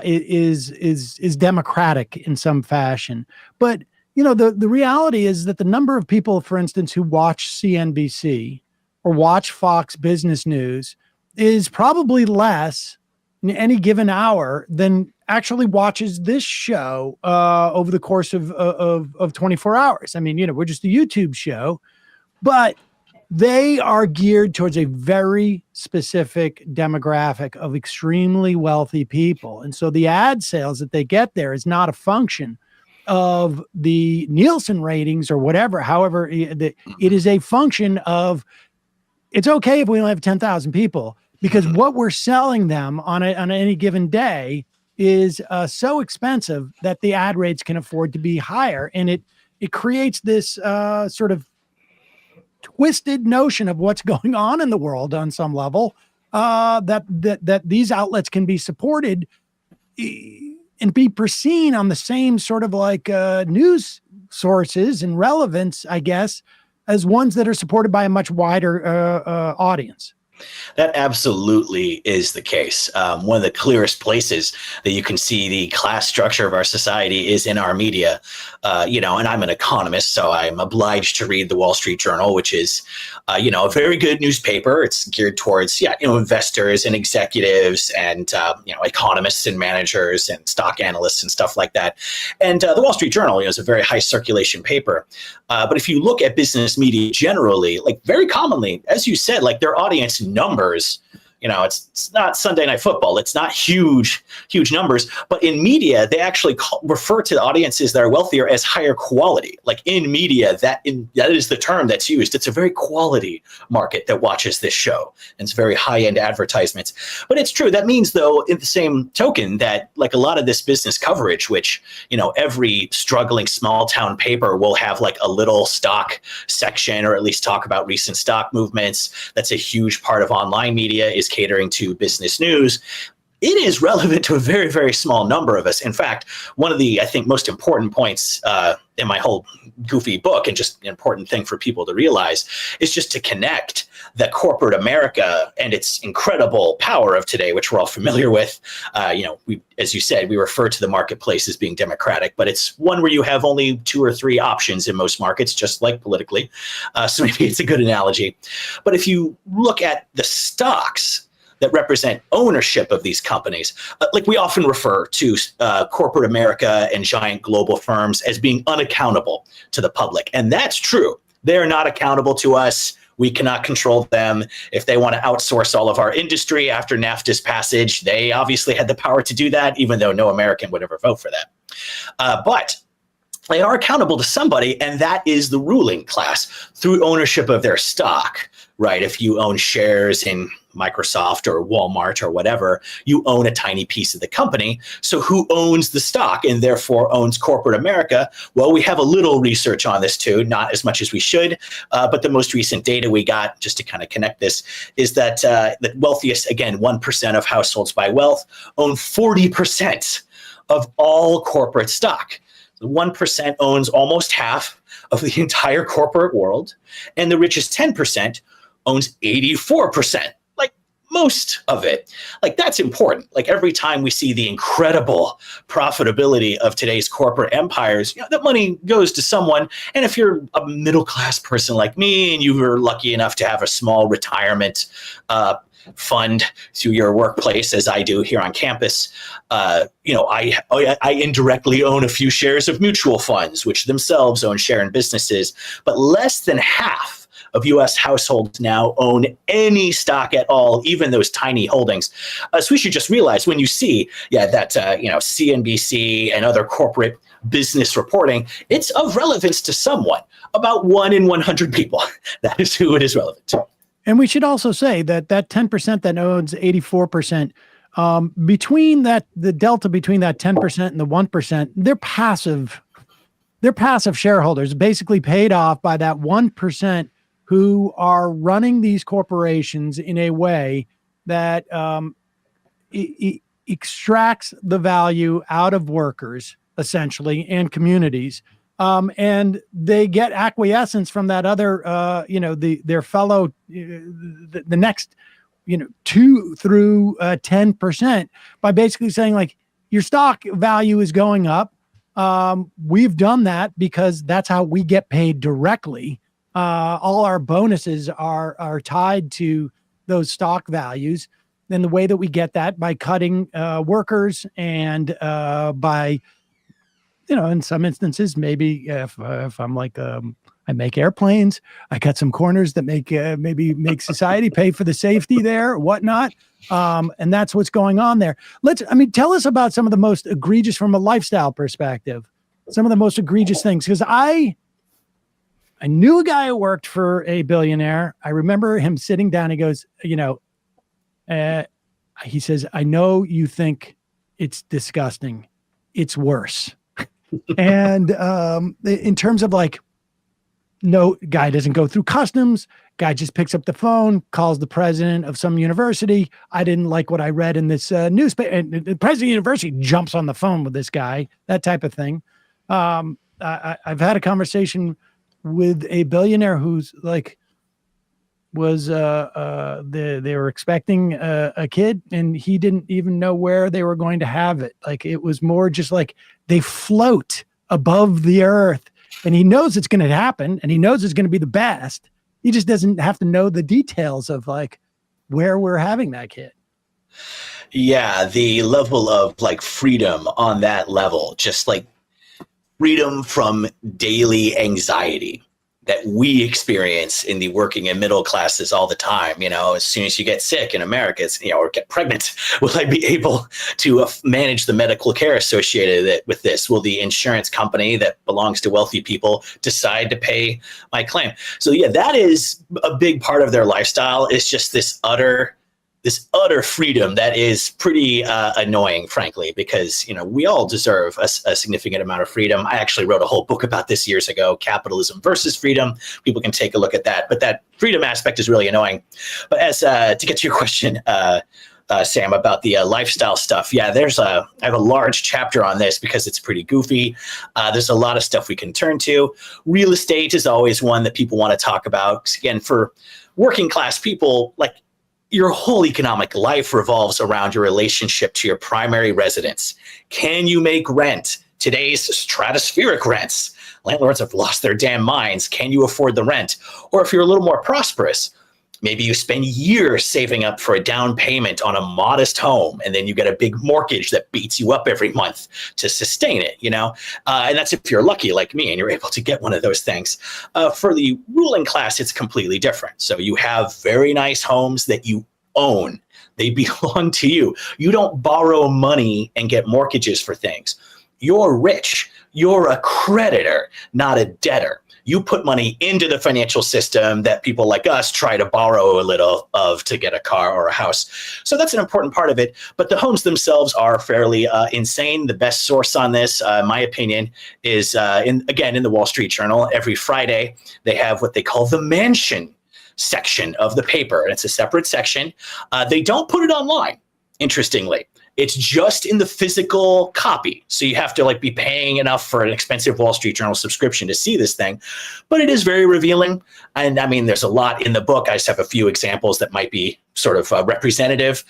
F: is democratic in some fashion, but the reality is that the number of people, for instance, who watch CNBC or watch Fox Business News is probably less in any given hour than actually watches this show over the course of 24 hours. I mean, we're just a YouTube show, but they are geared towards a very specific demographic of extremely wealthy people. And so the ad sales that they get there is not a function of the Nielsen ratings or whatever. However, it is a function of, it's okay if we only have 10,000 people, because what we're selling them on any given day is so expensive that the ad rates can afford to be higher. And it creates this sort of twisted notion of what's going on in the world on some level, that these outlets can be supported and be seen on the same sort of news sources and relevance, I guess, as ones that are supported by a much wider audience.
K: That absolutely is the case. One of the clearest places that you can see the class structure of our society is in our media. And I'm an economist, so I'm obliged to read the Wall Street Journal, which is, a very good newspaper. It's geared towards, investors and executives and, economists and managers and stock analysts and stuff like that. And the Wall Street Journal is a very high circulation paper. But if you look at business media generally, very commonly, as you said, their audience numbers, it's not Sunday Night Football. It's not huge numbers. But in media, they actually refer to audiences that are wealthier as higher quality. In media, that is the term that's used. It's a very quality market that watches this show. And it's very high-end advertisements. But it's true. That means, though, in the same token, that a lot of this business coverage, which, every struggling small-town paper will have a little stock section, or at least talk about recent stock movements. That's a huge part of online media, is catering to business news. It is relevant to a very, very small number of us. In fact, one of the, I think, most important points in my whole goofy book, and just an important thing for people to realize, is just to connect that corporate America and its incredible power of today, which we're all familiar with. We, as you said, we refer to the marketplace as being democratic, but it's one where you have only 2 or 3 options in most markets, just like politically. So maybe it's a good analogy. But if you look at the stocks that represent ownership of these companies, we often refer to corporate America and giant global firms as being unaccountable to the public. And that's true. They're not accountable to us. We cannot control them. If they want to outsource all of our industry after NAFTA's passage, they obviously had the power to do that, even though no American would ever vote for that. But they are accountable to somebody, and that is the ruling class through ownership of their stock, right? If you own shares in Microsoft or Walmart or whatever, you own a tiny piece of the company. So who owns the stock and therefore owns corporate America? Well, we have a little research on this too, not as much as we should, but the most recent data we got, just to kind of connect this, is that the wealthiest, again, 1% of households by wealth own 40% of all corporate stock. The 1% owns almost half of the entire corporate world, and the richest 10% owns 84%. Most of it. Like, that's important. Like, every time we see the incredible profitability of today's corporate empires, that money goes to someone. And if you're a middle-class person like me and you were lucky enough to have a small retirement fund through your workplace, as I do here on campus, I indirectly own a few shares of mutual funds, which themselves own share in businesses. But less than half of U.S. households now own any stock at all, even those tiny holdings. So we should just realize when you see, that CNBC and other corporate business reporting, it's of relevance to someone. About 1 in 100 people. That is who it is relevant to. And
F: we should also say that 10% that owns 84%, between that, the delta between that 10% and the 1%, they're passive. They're passive shareholders, basically paid off by that 1% who are running these corporations in a way that extracts the value out of workers, essentially, and communities. And they get acquiescence from that other, their fellow, the next, 2 through 10% by basically saying, like, your stock value is going up. We've done that because that's how we get paid directly. All our bonuses are tied to those stock values. And the way that we get that by cutting workers and by, in some instances, maybe if I'm like, I make airplanes, I cut some corners that make society pay for the safety there, whatnot. And that's what's going on there. Tell us about some of the most egregious, from a lifestyle perspective, some of the most egregious things. Because I knew a guy who worked for a billionaire. I remember him sitting down. He goes, he says, I know you think it's disgusting. It's worse. And in terms of, like, no, guy doesn't go through customs. Guy just picks up the phone, calls the president of some university. I didn't like what I read in this newspaper. And the president of the university jumps on the phone with this guy, that type of thing. I've had a conversation with a billionaire who's like, they were expecting a kid, and he didn't even know where they were going to have it. Like, it was more just like they float above the earth, and he knows it's going to happen, and he knows it's going to be the best. He just doesn't have to know the details of, like, where we're having that kid.
K: Yeah, the level of, like, freedom on that level, just like freedom from daily anxiety that we experience in the working and middle classes all the time. As soon as you get sick in America, it's, or get pregnant, will I be able to manage the medical care associated with this? Will the insurance company that belongs to wealthy people decide to pay my claim? So yeah, that is a big part of their lifestyle, is just this utter freedom that is pretty annoying, frankly, because, we all deserve a significant amount of freedom. I actually wrote a whole book about this years ago, Capitalism versus Freedom. People can take a look at that. But that freedom aspect is really annoying. But as to get to your question, Sam, about the lifestyle stuff, yeah, I have a large chapter on this because it's pretty goofy. There's a lot of stuff we can turn to. Real estate is always one that people want to talk about. Again, for working class people, like, your whole economic life revolves around your relationship to your primary residence. Can you make rent? Today's stratospheric rents. Landlords have lost their damn minds. Can you afford the rent? Or if you're a little more prosperous, Maybe you spend years saving up for a down payment on a modest home, and then you get a big mortgage that beats you up every month to sustain it, and that's if you're lucky like me and you're able to get one of those things. For the ruling class, it's completely different. So you have very nice homes that you own. They belong to you. You don't borrow money and get mortgages for things. You're rich. You're a creditor, not a debtor. You put money into the financial system that people like us try to borrow a little of to get a car or a house. So that's an important part of it. But the homes themselves are fairly insane. The best source on this, in my opinion, is in the Wall Street Journal. Every Friday, they have what they call the mansion section of the paper. And it's a separate section. They don't put it online, interestingly. It's just in the physical copy. So you have to be paying enough for an expensive Wall Street Journal subscription to see this thing. But it is very revealing. And I mean, there's a lot in the book. I just have a few examples that might be sort of representative.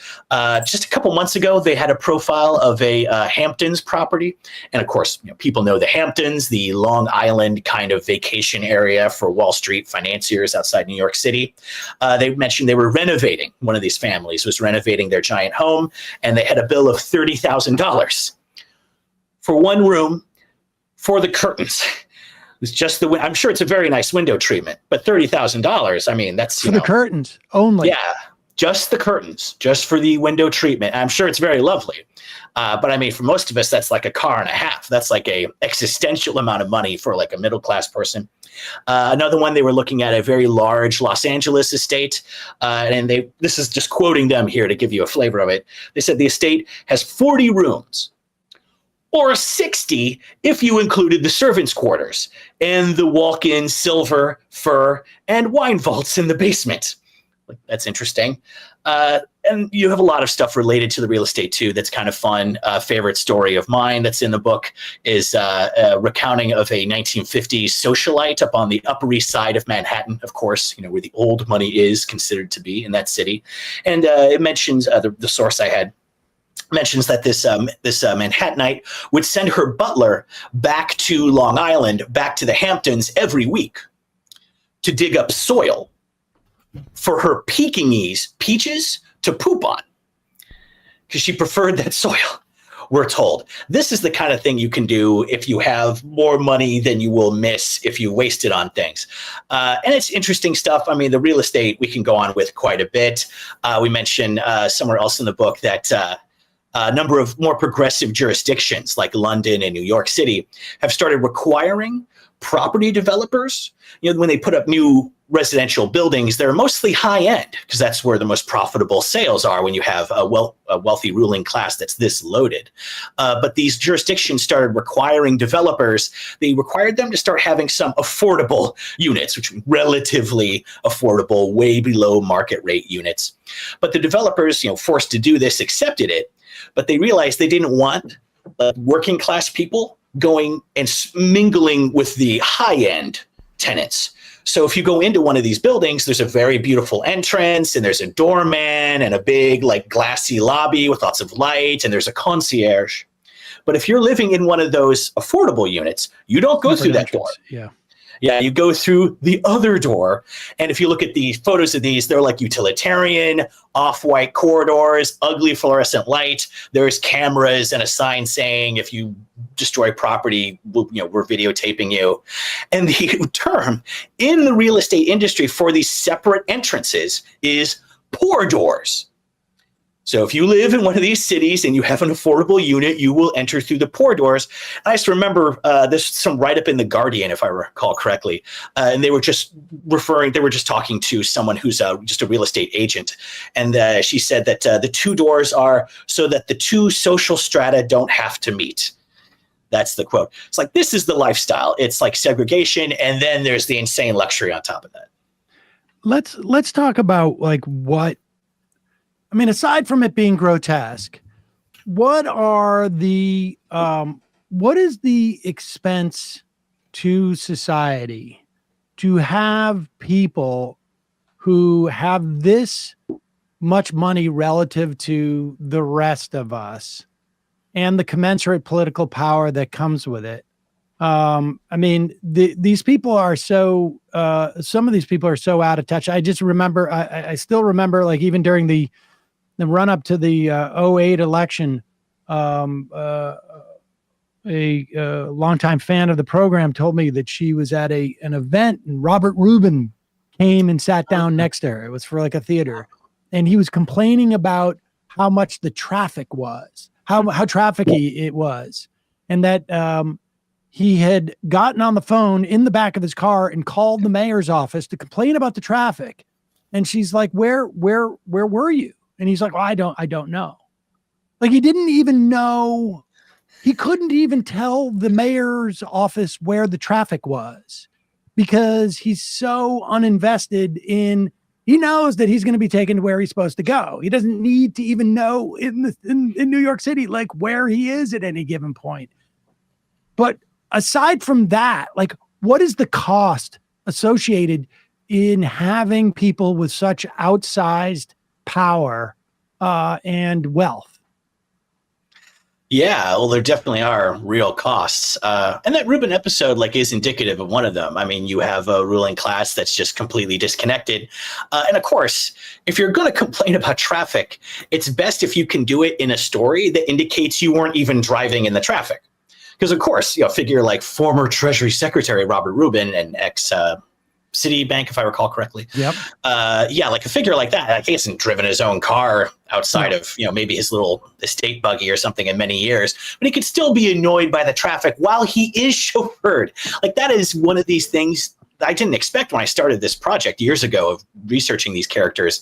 K: Just a couple months ago, they had a profile of a Hamptons property. And of course, people know the Hamptons, the Long Island kind of vacation area for Wall Street financiers outside New York City. They mentioned they were renovating. One of these families was renovating their giant home, and they had a bill of $30,000 for one room for the curtains. It's just I'm sure it's a very nice window treatment, but $30,000. I mean, that's
F: for the curtains only.
K: Yeah, just the curtains, just for the window treatment. I'm sure it's very lovely. But I mean, for most of us, that's like a car and a half. That's like a existential amount of money for like a middle-class person. Another one, they were looking at a very large Los Angeles estate. And this is just quoting them here to give you a flavor of it. They said the estate has 40 rooms, or 60 if you included the servants' quarters and the walk-in silver, fur, and wine vaults in the basement. That's interesting. And you have a lot of stuff related to the real estate too. That's kind of fun. Favorite story of mine that's in the book is a recounting of a 1950s socialite up on the Upper East Side of Manhattan, of course, where the old money is considered to be in that city. And it mentions the source I had mentions that this Manhattanite would send her butler back to Long Island, back to the Hamptons every week to dig up soil for her Pekingese peaches to poop on, because she preferred that soil, we're told. This is the kind of thing you can do if you have more money than you will miss if you waste it on things. And it's interesting stuff. I mean, the real estate we can go on with quite a bit. We mentioned somewhere else in the book that a number of more progressive jurisdictions like London and New York City have started requiring property developers, when they put up new residential buildings, they're mostly high end because that's where the most profitable sales are when you have a wealthy ruling class that's this loaded. But these jurisdictions started requiring developers, they required them to start having some affordable units, which are relatively affordable, way below market rate units. But the developers, forced to do this, accepted it, but they realized they didn't want working class people going and mingling with the high end tenants. So if you go into one of these buildings, there's a very beautiful entrance, and there's a doorman and a big glassy lobby with lots of light, and there's a concierge. But if you're living in one of those affordable units, you don't go through that door. Yeah, you go through the other door. And if you look at the photos of these, they're like utilitarian, off-white corridors, ugly fluorescent light. There's cameras and a sign saying, if you destroy property, we're videotaping you. And the term in the real estate industry for these separate entrances is poor doors. So if you live in one of these cities and you have an affordable unit, you will enter through the poor doors. I just remember this some write-up in The Guardian, if I recall correctly, and they were just talking to someone who's just a real estate agent. And she said that the two doors are so that the two social strata don't have to meet. That's the quote. It's like, this is the lifestyle. It's like segregation, and then there's the insane luxury on top of that.
F: Let's talk about what, I mean, aside from it being grotesque, what is the expense to society to have people who have this much money relative to the rest of us and the commensurate political power that comes with it I mean, these people are so, some of these people are so out of touch. I just remember, I still remember, like, even during the run up to the 08 election, a longtime fan of the program told me that she was at an event and Robert Rubin came and sat down next to her. It was for like a theater. And he was complaining about how much the traffic was, how trafficky it was. And that he had gotten on the phone in the back of his car and called the mayor's office to complain about the traffic. And she's like, where were you? And he's like, well, I don't know. Like, he didn't even know. He couldn't even tell the mayor's office where the traffic was because he's so uninvested in, he knows that he's going to be taken to where he's supposed to go. He doesn't need to even know in New York City, like, where he is at any given point. But aside from that, like, what is the cost associated in having people with such outsized power and wealth?
K: Yeah, well, there definitely are real costs. And that Rubin episode, like, is indicative of one of them. I mean, you have a ruling class that's just completely disconnected. And of course, if you're going to complain about traffic, it's best if you can do it in a story that indicates you weren't even driving in the traffic. Because, of course, a figure like former Treasury Secretary Robert Rubin and ex Citibank, if I recall correctly.
F: Yep.
K: Like a figure like that, like, he hasn't driven his own car outside of, maybe his little estate buggy or something in many years, but he could still be annoyed by the traffic while he is chauffeured. Like, that is one of these things I didn't expect when I started this project years ago of researching these characters.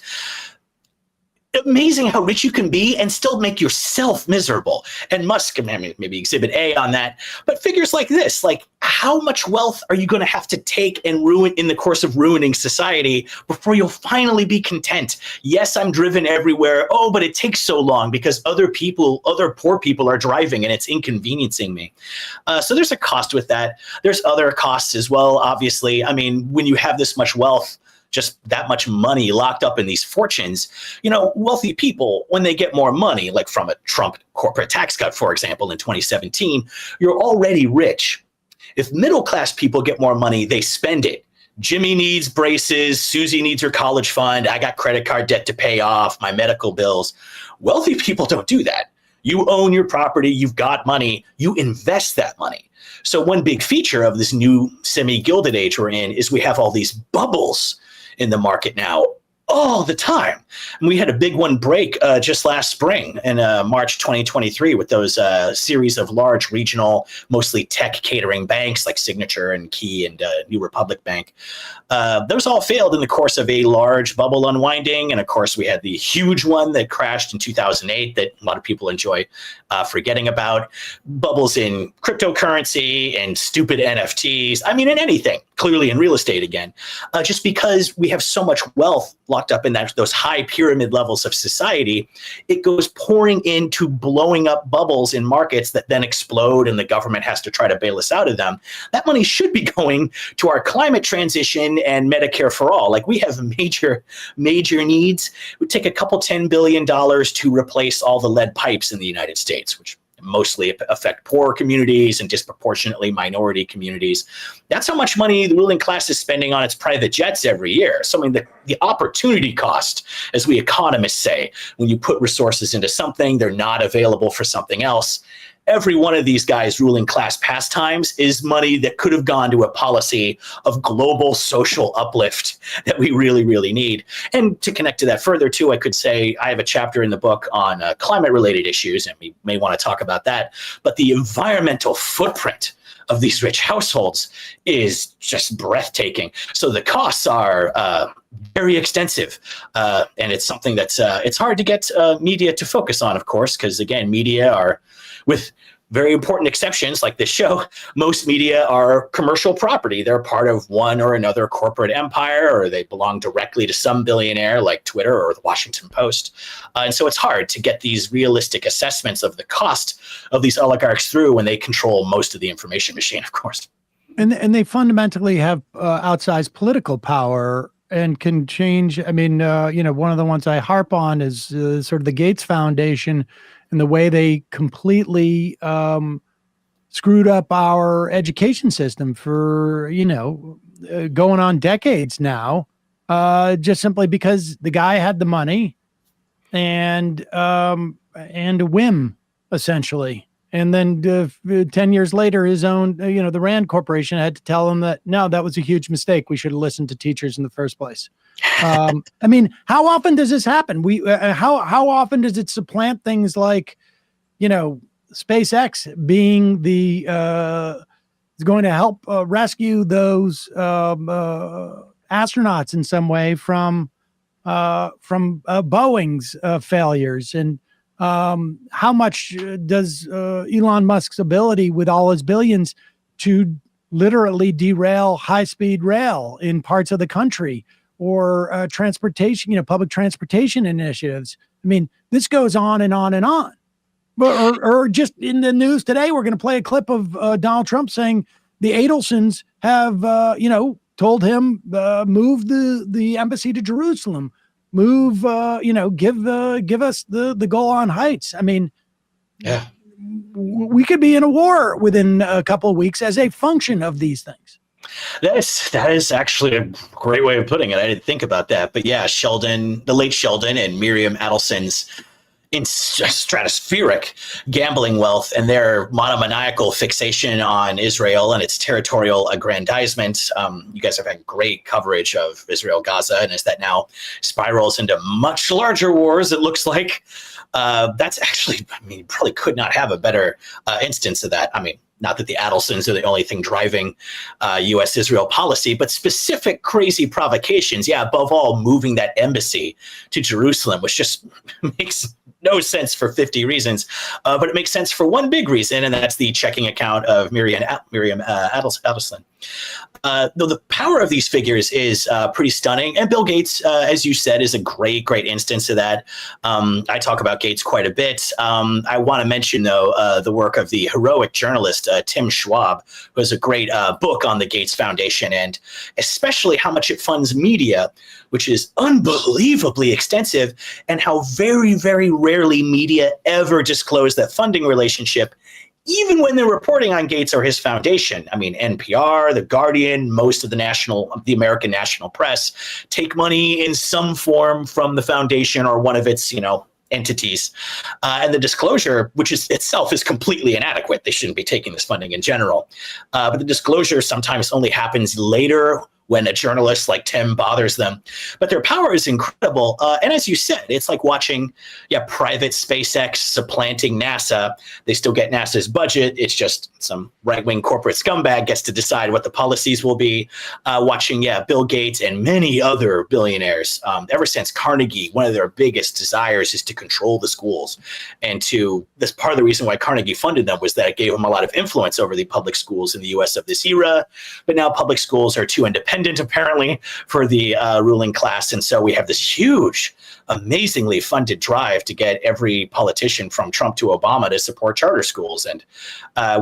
K: Amazing how rich you can be and still make yourself miserable. And Musk, maybe exhibit A on that, but figures like this, like, how much wealth are you going to have to take and ruin in the course of ruining society before you'll finally be content? Yes, I'm driven everywhere. Oh, but it takes so long because other poor people are driving and it's inconveniencing me. So there's a cost with that. There's other costs as well, obviously. I mean, when you have this much wealth, just that much money locked up in these fortunes, wealthy people, when they get more money, like from a Trump corporate tax cut, for example, in 2017, you're already rich. If middle-class people get more money, they spend it. Jimmy needs braces. Susie needs her college fund. I got credit card debt to pay off, my medical bills. Wealthy people don't do that. You own your property. You've got money. You invest that money. So one big feature of this new semi-gilded age we're in is we have all these bubbles in the market now all the time. And we had a big one break just last spring in March 2023 with those series of large regional, mostly tech catering banks like Signature and Key and New Republic Bank. Those all failed in the course of a large bubble unwinding. And of course, we had the huge one that crashed in 2008 that a lot of people enjoy forgetting about. Bubbles in cryptocurrency and stupid NFTs. I mean, in anything, clearly in real estate again, just because we have so much wealth locked up in those high pyramid levels of society, it goes pouring into blowing up bubbles in markets that then explode and the government has to try to bail us out of them. That money should be going to our climate transition and Medicare for all. Like, we have major needs. It would take a couple $10 billion to replace all the lead pipes in the United States, which mostly affect poor communities and disproportionately minority communities. That's how much money the ruling class is spending on its private jets every year. So, I mean, the opportunity cost, as we economists say, when you put resources into something, they're not available for something else. Every one of these guys' ruling class pastimes is money that could have gone to a policy of global social uplift that we really, really need. And to connect to that further, too, I could say I have a chapter in the book on climate-related issues, and we may want to talk about that. But the environmental footprint of these rich households is just breathtaking. So the costs are very extensive. And it's something that's it's hard to get media to focus on, of course, because, again, media are, with very important exceptions like this show, most media are commercial property. They're part of one or another corporate empire, or they belong directly to some billionaire like Twitter or the Washington Post. And so it's hard to get these realistic assessments of the cost of these oligarchs through when they control most of the information machine, of course.
F: And they fundamentally have outsized political power and can change. I mean, one of the ones I harp on is sort of the Gates Foundation and the way they completely screwed up our education system for, going on decades now, just simply because the guy had the money and a whim, essentially. And then 10 years later, his own, the Rand Corporation had to tell him that, no, that was a huge mistake. We should have listened to teachers in the first place. I mean, how often does this happen? How often does it supplant things like, SpaceX being the is going to help rescue those astronauts in some way from Boeing's failures, and how much does Elon Musk's ability with all his billions to literally derail high-speed rail in parts of the country, or transportation, public transportation initiatives? I mean, this goes on and on and on. Or just in the news today, we're going to play a clip of Donald Trump saying the Adelsons have, told him move the embassy to Jerusalem, move, give us the Golan Heights. I mean,
K: yeah,
F: we could be in a war within a couple of weeks as a function of these things.
K: That is actually a great way of putting it. I didn't think about that, but yeah, the late Sheldon and Miriam Adelson's stratospheric gambling wealth and their monomaniacal fixation on Israel and its territorial aggrandizement. You guys have had great coverage of Israel-Gaza, and as that now spirals into much larger wars, it looks like that's actually, you probably could not have a better instance of that. I mean, not that the Adelsons are the only thing driving U.S.-Israel policy, but specific crazy provocations. Yeah, above all, moving that embassy to Jerusalem, which just makes no sense for 50 reasons, but it makes sense for one big reason, and that's the checking account of Miriam Adelson. Though the power of these figures is pretty stunning, and Bill Gates, as you said, is a great instance of that. I talk about Gates quite a bit. I want to mention, though, the work of the heroic journalist Tim Schwab, who has a great book on the Gates Foundation, and especially how much it funds media, which is unbelievably extensive, and how very, very rarely media ever disclose that funding relationship, even when they're reporting on Gates or his foundation. I mean, NPR, The Guardian, most of the American national press take money in some form from the foundation or one of its, entities. And the disclosure, which is itself is completely inadequate. They shouldn't be taking this funding in general. But the disclosure sometimes only happens later when a journalist like Tim bothers them. But their power is incredible. And as you said, it's like watching private SpaceX supplanting NASA. They still get NASA's budget. It's just some right-wing corporate scumbag gets to decide what the policies will be. Watching, Bill Gates and many other billionaires. Ever since Carnegie, one of their biggest desires is to control the schools. And this part of the reason why Carnegie funded them was that it gave them a lot of influence over the public schools in the U.S. of this era. But now public schools are too independent, apparently, for the ruling class. And so we have this huge, amazingly funded drive to get every politician from Trump to Obama to support charter schools, and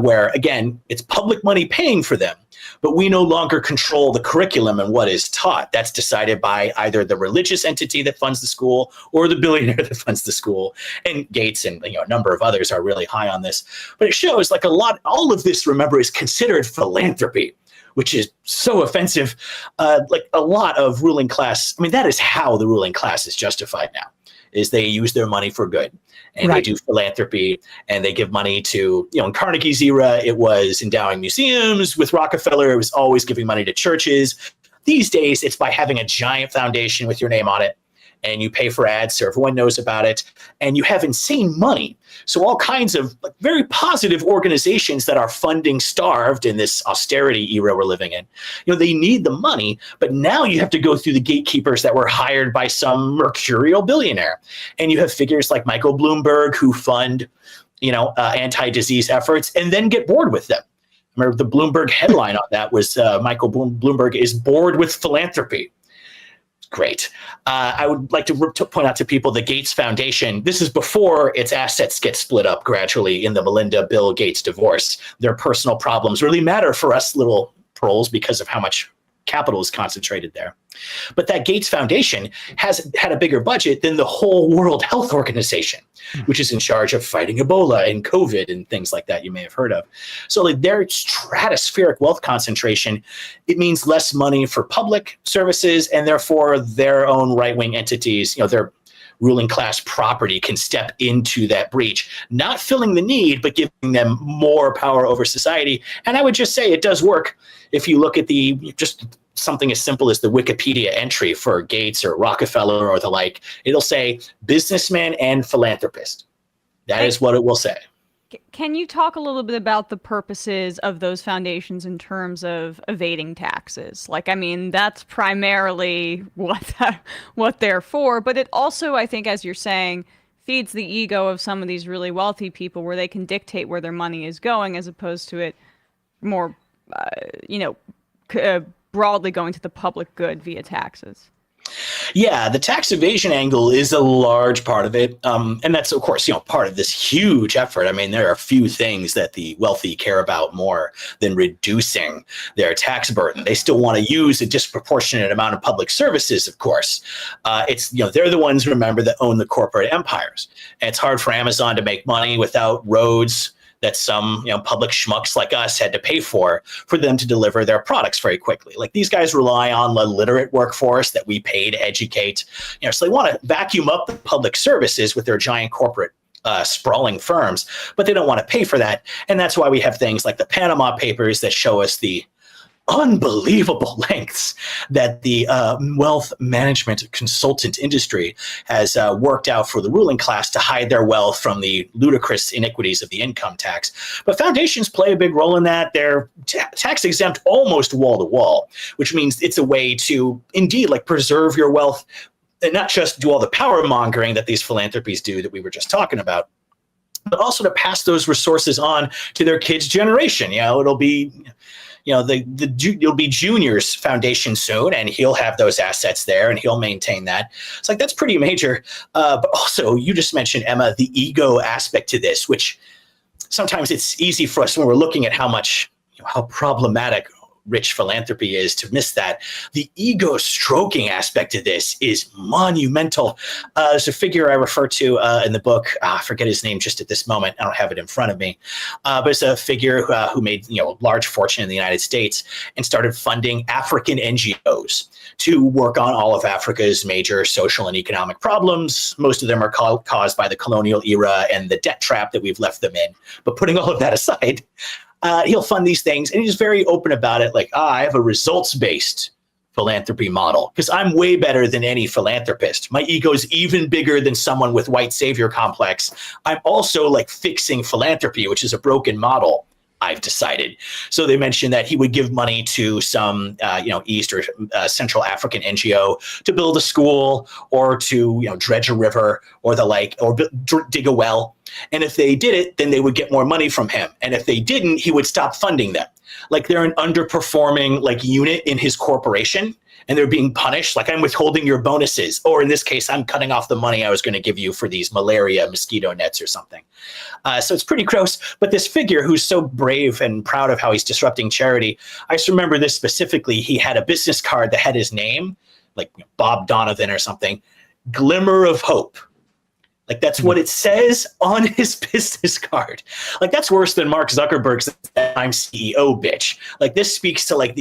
K: where, again, it's public money paying for them. But we no longer control the curriculum and what is taught. That's decided by either the religious entity that funds the school or the billionaire that funds the school. And Gates and a number of others are really high on this. But it shows all of this, remember, is considered philanthropy, which is so offensive. Like a lot of ruling class, that is how the ruling class is justified now, is they use their money for good. And They do philanthropy, and they give money to, in Carnegie's era, it was endowing museums. With Rockefeller, it was always giving money to churches. These days, it's by having a giant foundation with your name on it, and you pay for ads so everyone knows about it, and you have insane money. So all kinds of very positive organizations that are funding starved in this austerity era we're living in, they need the money, but now you have to go through the gatekeepers that were hired by some mercurial billionaire. And you have figures like Michael Bloomberg who fund, anti-disease efforts and then get bored with them. Remember, the Bloomberg headline on that was Michael Bloomberg is bored with philanthropy. Great. I would like to point out to people the Gates Foundation. This is before its assets get split up gradually in the Melinda-Bill Gates divorce. Their personal problems really matter for us little proles because of how much capital is concentrated there. But that Gates Foundation has had a bigger budget than the whole World Health Organization, which is in charge of fighting Ebola and COVID and things like that you may have heard of. So like their stratospheric wealth concentration, it means less money for public services, and therefore their own right-wing entities, their ruling class property can step into that breach, not filling the need, but giving them more power over society. And I would just say it does work. If you look at just something as simple as the Wikipedia entry for Gates or Rockefeller or the like, it'll say businessman and philanthropist. That is what it will say.
H: Can you talk a little bit about the purposes of those foundations in terms of evading taxes? Like, I mean, that's primarily what they're for, but it also, I think, as you're saying, feeds the ego of some of these really wealthy people where they can dictate where their money is going as opposed to it more, broadly going to the public good via taxes.
K: Yeah, the tax evasion angle is a large part of it. And that's, of course, part of this huge effort. I mean, there are few things that the wealthy care about more than reducing their tax burden. They still want to use a disproportionate amount of public services, of course. They're the ones, remember, that own the corporate empires. And it's hard for Amazon to make money without roads that some public schmucks like us had to pay for them to deliver their products very quickly. Like these guys rely on the literate workforce that we pay to educate. So they want to vacuum up the public services with their giant corporate sprawling firms, but they don't want to pay for that. And that's why we have things like the Panama Papers that show us the unbelievable lengths that the wealth management consultant industry has worked out for the ruling class to hide their wealth from the ludicrous iniquities of the income tax. But foundations play a big role in that. They're tax exempt almost wall to wall, which means it's a way to indeed preserve your wealth and not just do all the power mongering that these philanthropies do that we were just talking about, but also to pass those resources on to their kids' generation. It'll be you'll be Junior's foundation soon, and he'll have those assets there, and he'll maintain that. It's that's pretty major. But also, you just mentioned, Emma, the ego aspect to this, which sometimes it's easy for us when we're looking at how problematic rich philanthropy is to miss that. The ego stroking aspect of this is monumental. There's a figure I refer to in the book. I forget his name just at this moment. I don't have it in front of me. But it's a figure who made a large fortune in the United States and started funding African NGOs to work on all of Africa's major social and economic problems. Most of them are caused by the colonial era and the debt trap that we've left them in. But putting all of that aside, he'll fund these things, and he's very open about it. I have a results-based philanthropy model because I'm way better than any philanthropist. My ego is even bigger than someone with white savior complex. I'm also fixing philanthropy, which is a broken model, I've decided. So they mentioned that he would give money to some, East or Central African NGO to build a school or to, dredge a river or the like, or dig a well. And if they did it, then they would get more money from him. And if they didn't, he would stop funding them. They're an underperforming unit in his corporation, and they're being punished. I'm withholding your bonuses, or in this case, I'm cutting off the money I was going to give you for these malaria mosquito nets or something. So it's pretty gross. But this figure who's so brave and proud of how he's disrupting charity, I just remember this specifically. He had a business card that had his name, Bob Donovan or something, Glimmer of Hope. That's what it says on his business card. That's worse than Mark Zuckerberg's "I'm CEO" bitch. This speaks to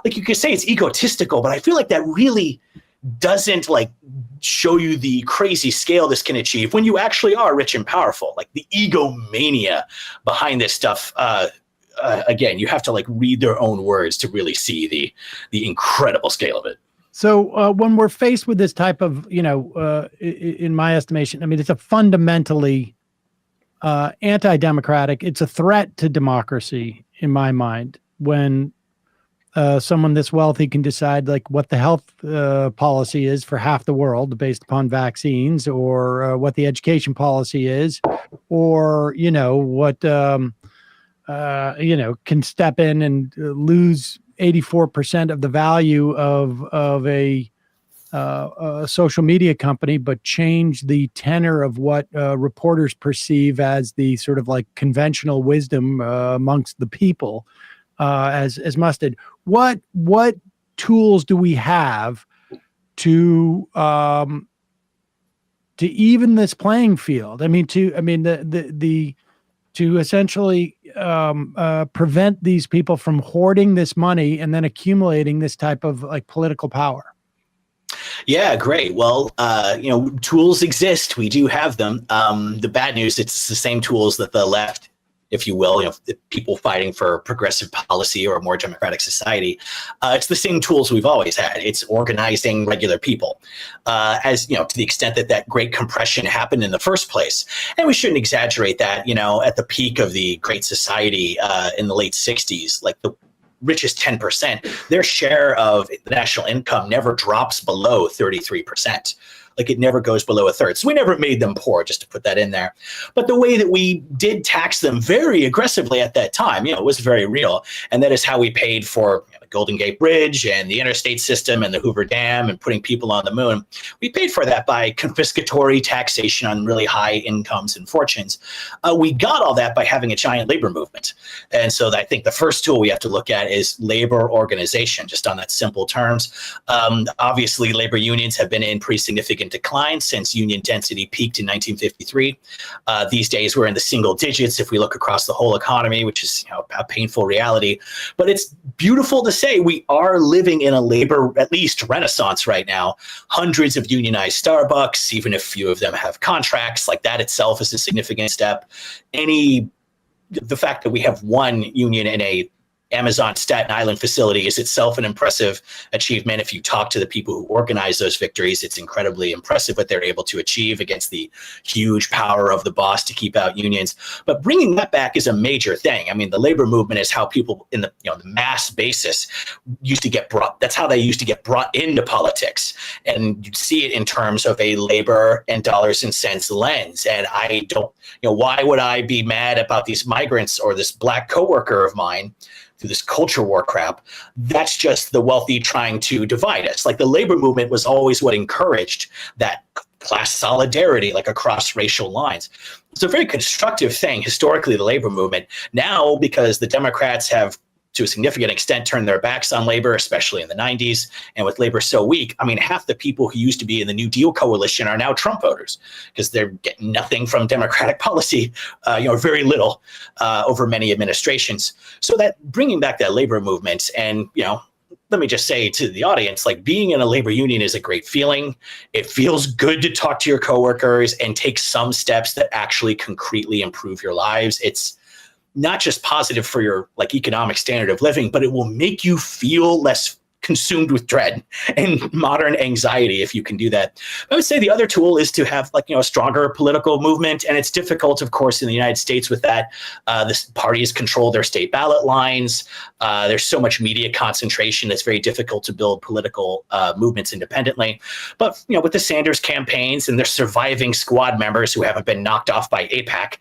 K: you could say it's egotistical, but I feel that really doesn't show you the crazy scale this can achieve when you actually are rich and powerful. The egomania behind this stuff. Again, you have to read their own words to really see the incredible scale of it.
F: So when we're faced with this type of, in my estimation, I mean, it's a fundamentally anti-democratic. It's a threat to democracy in my mind when someone this wealthy can decide what the health policy is for half the world based upon vaccines, or what the education policy is, or, what, can step in and lose 84% of the value of a social media company, but change the tenor of what reporters perceive as the sort of conventional wisdom amongst the people as mustard. What tools do we have to even this playing field? I mean, to essentially prevent these people from hoarding this money and then accumulating this type of like political power.
K: Yeah, great. Well, tools exist. We do have them. The bad news, it's the same tools that the left, if you will, the people fighting for progressive policy or a more democratic society. It's the same tools we've always had. It's organizing regular people, to the extent that Great Compression happened in the first place. And we shouldn't exaggerate that, at the peak of the Great Society in the late 60s, like the richest 10%, their share of the national income never drops below 33%. Like it never goes below a third. So we never made them poor, just to put that in there. But the way that we did tax them very aggressively at that time, it was very real. And that is how we paid for the Golden Gate Bridge and the interstate system and the Hoover Dam and putting people on the moon. We paid for that by confiscatory taxation on really high incomes and fortunes. We got all that by having a giant labor movement. And so I think the first tool we have to look at is labor organization, just on that simple terms. Obviously, labor unions have been in pretty significant decline since union density peaked in 1953. These days, we're in the single digits if we look across the whole economy, which is a painful reality. But it's beautiful to say we are living in a labor, at least, renaissance right now. Hundreds of unionized Starbucks, even if few of them have contracts, like that itself is a significant step. The fact that we have one union in a Amazon Staten Island facility is itself an impressive achievement. If you talk to the people who organize those victories, it's incredibly impressive what they're able to achieve against the huge power of the boss to keep out unions. But bringing that back is a major thing. I mean, the labor movement is how people in the mass basis used to get brought. That's how they used to get brought into politics. And you see it in terms of a labor and dollars and cents lens. And I don't, why would I be mad about these migrants or this black coworker of mine through this culture war crap? That's just the wealthy trying to divide us. Like the labor movement was always what encouraged that class solidarity, like across racial lines. It's a very constructive thing, historically, the labor movement. Now, because the Democrats have, to a significant extent, turned their backs on labor, especially in the 90s, and with labor so weak, I mean, half the people who used to be in the New Deal coalition are now Trump voters because they're getting nothing from Democratic policy, very little over many administrations. So that bringing back that labor movement, and let me just say to the audience, like being in a labor union is a great feeling. It feels good to talk to your coworkers and take some steps that actually concretely improve your lives. It's not just positive for your economic standard of living, but it will make you feel less consumed with dread and modern anxiety if you can do that. I would say the other tool is to have a stronger political movement. And it's difficult, of course, in the United States with that. The parties control their state ballot lines. There's so much media concentration that's very difficult to build political movements independently. But with the Sanders campaigns and their surviving squad members who haven't been knocked off by AIPAC,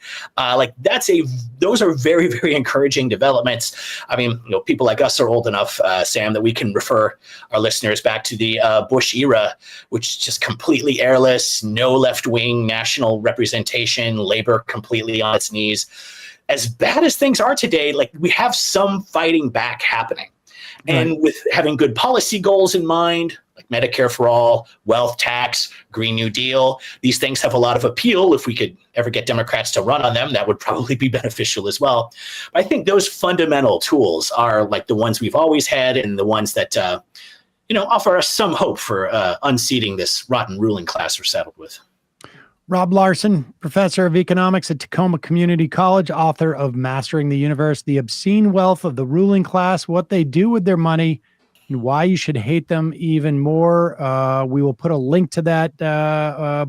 K: those are very, very encouraging developments. I mean, people like us are old enough, Sam, that we can refer our listeners back to the Bush era, which is just completely airless, no left-wing national representation, labor completely on its knees. As bad as things are today, we have some fighting back happening. And with having good policy goals in mind, like Medicare for all, wealth tax, Green New Deal, these things have a lot of appeal. If we could ever get Democrats to run on them, that would probably be beneficial as well. But I think those fundamental tools are the ones we've always had and the ones that, offer us some hope for unseating this rotten ruling class we're saddled with.
F: Rob Larson, professor of economics at Tacoma Community College, author of Mastering the Universe, The Obscene Wealth of the Ruling Class, What They Do with Their Money, and Why You Should Hate Them Even More. We will put a link to that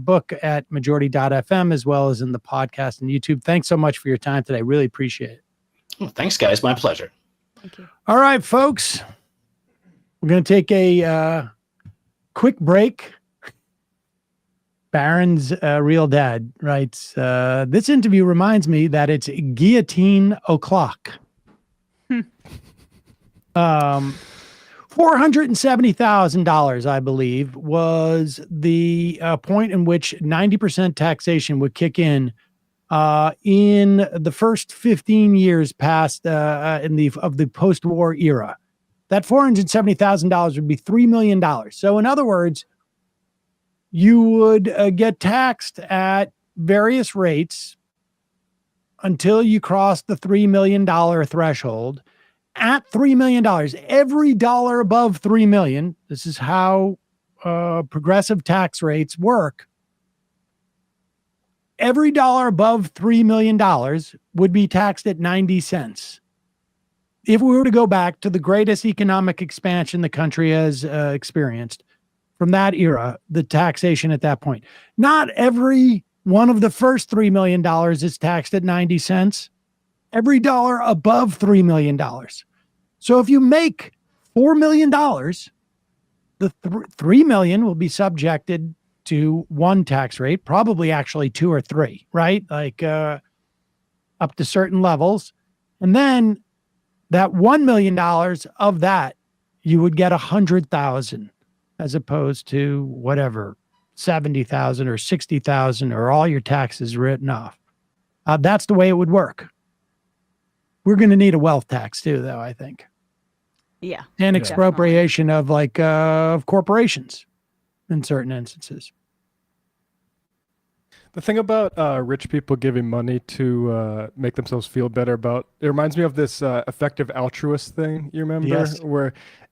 F: book at majority.fm as well as in the podcast and YouTube. Thanks so much for your time today. Really appreciate it.
K: Well, thanks, guys. My pleasure.
H: Thank you.
F: All right, folks. We're going to take a quick break. Barron's real dad writes, this interview reminds me that it's guillotine o'clock. $470,000, I believe, was the point in which 90% taxation would kick in the first 15 years past of the post-war era. that $470,000 would be $3 million. So in other words, you would get taxed at various rates until you cross the $3 million threshold. At $3 million, every dollar above $3 million, this is how progressive tax rates work. Every dollar above $3 million would be taxed at 90 cents. If we were to go back to the greatest economic expansion the country has experienced from that era, the taxation at that point, not every one of the first $3 million is taxed at 90 cents. Every dollar above $3 million. So if you make $4 million, the $3 million will be subjected to one tax rate, probably actually two or three, right? Like up to certain levels. And then that $1 million of that, you would get 100,000 as opposed to whatever, 70,000 or 60,000 or all your taxes written off. That's the way it would work. We're going to need a wealth tax too, though, I think.
H: Yeah.
F: And expropriation of of corporations in certain instances.
G: The thing about rich people giving money to make themselves feel better about, it reminds me of this effective altruist thing, you remember?
F: Yes.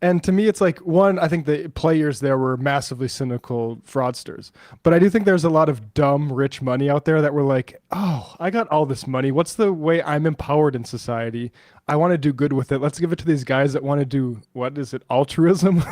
G: And to me, it's like, one, I think the players there were massively cynical fraudsters. But I do think there's a lot of dumb, rich money out there that were like, oh, I got all this money. What's the way I'm empowered in society? I want to do good with it. Let's give it to these guys that want to do, what is it, altruism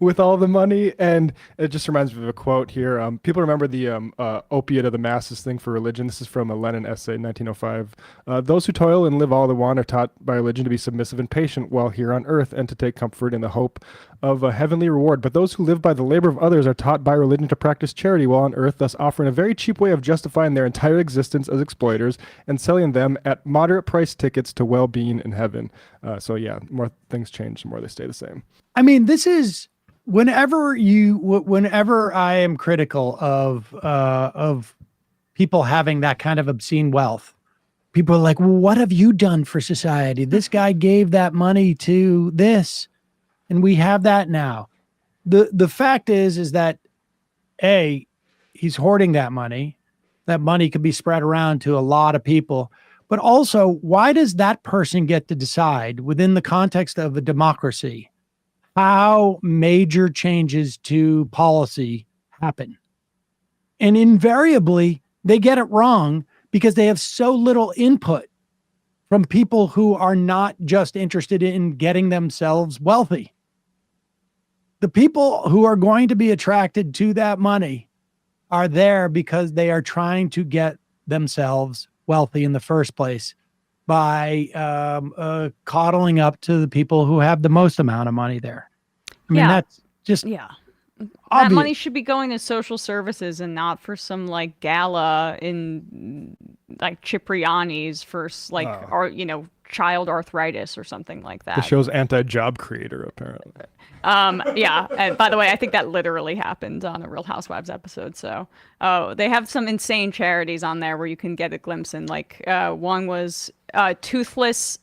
G: with all the money. And it just reminds me of a quote here. People remember the opiate of the masses thing for religion. This is from a Lenin essay in 1905. Those who toil and live all they want are taught by religion to be submissive and patient while here on earth and to take comfort in the hope of a heavenly reward. But those who live by the labor of others are taught by religion to practice charity while on earth, thus offering a very cheap way of justifying their entire existence as exploiters and selling them at moderate price tickets to well-being in heaven. So yeah, more things change, the more they stay the same.
F: I mean, this is whenever I am critical of people having that kind of obscene wealth, people are like, well, what have you done for society? This guy gave that money to this, and we have that now. The fact is that he's hoarding that money. That money could be spread around to a lot of people. But also, why does that person get to decide within the context of a democracy how major changes to policy happen? And invariably, they get it wrong because they have so little input from people who are not just interested in getting themselves wealthy. The people who are going to be attracted to that money are there because they are trying to get themselves wealthy in the first place by coddling up to the people who have the most amount of money there. I mean, that's just
H: that
F: obvious.
H: money should be going to social services and not for some like gala in like Cipriani's for like child arthritis or something like that.
G: The show's anti-job creator, apparently.
H: Yeah. And by the way, I think that literally happened on a Real Housewives episode. So they have some insane charities on there where you can get a glimpse in. Like one was homeless,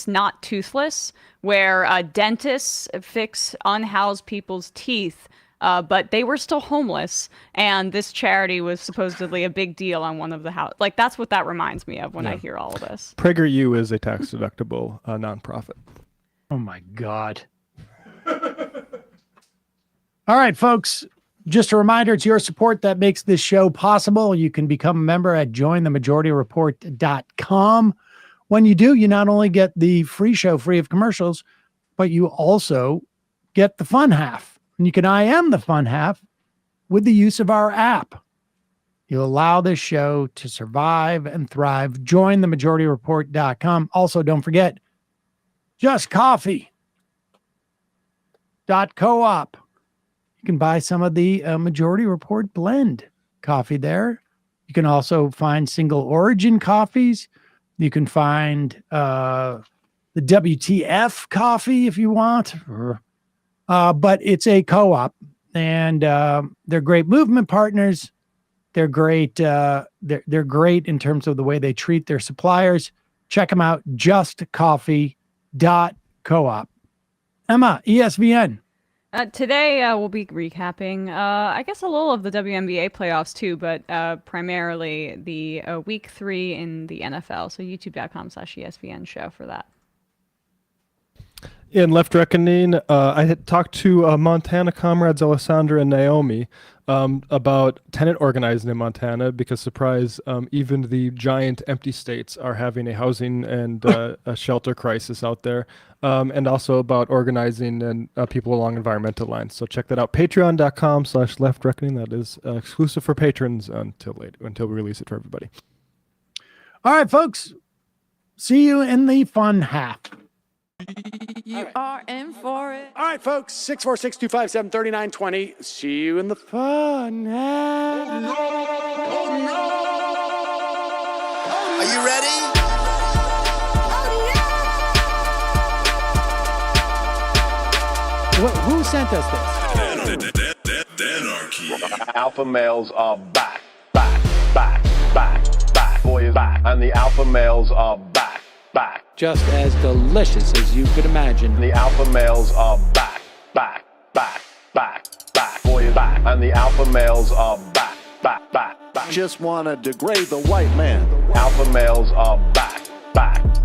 H: not toothless, where dentists fix unhoused people's teeth. But they were still homeless, and this charity was supposedly a big deal on one of the house. Like, that's what that reminds me of when I hear all of this.
G: PragerU is a tax-deductible nonprofit.
F: Oh, my God. All right, folks. Just a reminder, it's your support that makes this show possible. You can become a member at jointhemajority.report.com. When you do, you not only get the free show free of commercials, but you also get the fun half. And you can IM the fun half with the use of our app. You allow this show to survive and thrive. JoinTheMajorityReport.com. Also, don't forget, JustCoffee.coop. You can buy some of the Majority Report blend coffee there. You can also find single origin coffees. You can find the WTF coffee if you want. But it's a co-op, and they're great movement partners. They're great. They're great in terms of the way they treat their suppliers. Check them out, justcoffee.coop. Emma, ESVN.
H: Today we'll be recapping, I guess, a little of the WNBA playoffs too, but primarily the week 3 in the NFL. So youtube.com/ESVN show for that.
G: In Left Reckoning, I had talked to Montana comrades Alessandra and Naomi about tenant organizing in Montana because, surprise, even the giant empty states are having a housing and a shelter crisis out there, and also about organizing and people along environmental lines. So check that out. Patreon.com/Left Reckoning. That is exclusive for patrons until we release it for everybody.
F: All right, folks. See you in the fun half.
L: You are in for it.
F: All right, folks. 646-257-3920. See you in the fun half.
L: Are you ready?
F: Who sent us this?
A: Anarchy.
M: Alpha males are back. Boy is back. And the alpha males are back.
F: Just as delicious as you could imagine.
M: The alpha males are back. Boy is back. And the alpha males are back.
N: Just want to degrade the white man.
M: Alpha males are back.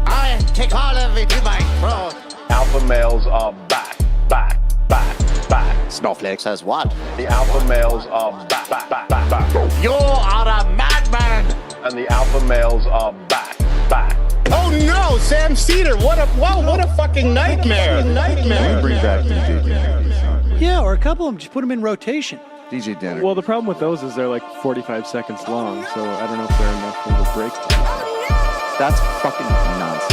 L: I take all of it in my throat.
M: Alpha males are back.
N: Snowflakes has what?
M: The alpha males are back.
L: You are a madman.
M: And the alpha males are back.
L: Oh no, Sam Seder! What a fucking nightmare!
N: Bring back DJ Danner.
F: Yeah, or a couple of them. Just put them in rotation.
N: DJ Danner.
G: Well, the problem with those is they're like 45 seconds long, so I don't know if they're enough of a break.
N: That's fucking nonsense.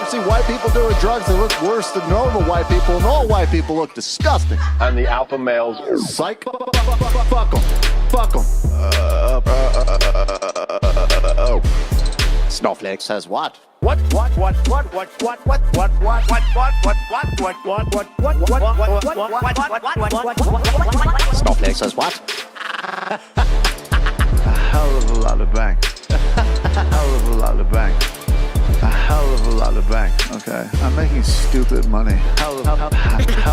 N: You see white people doing drugs, they look worse than normal white people, and all white people look disgusting.
M: And the alpha males
N: psych. Fuck them. Snowflake says what?
L: What?
N: Snowflake says what?
O: A hell of a lot of bank. A hell of a lot of bank. A hell of a lot of bank. Okay, I'm making stupid money. Hell of a lot of bank. A hell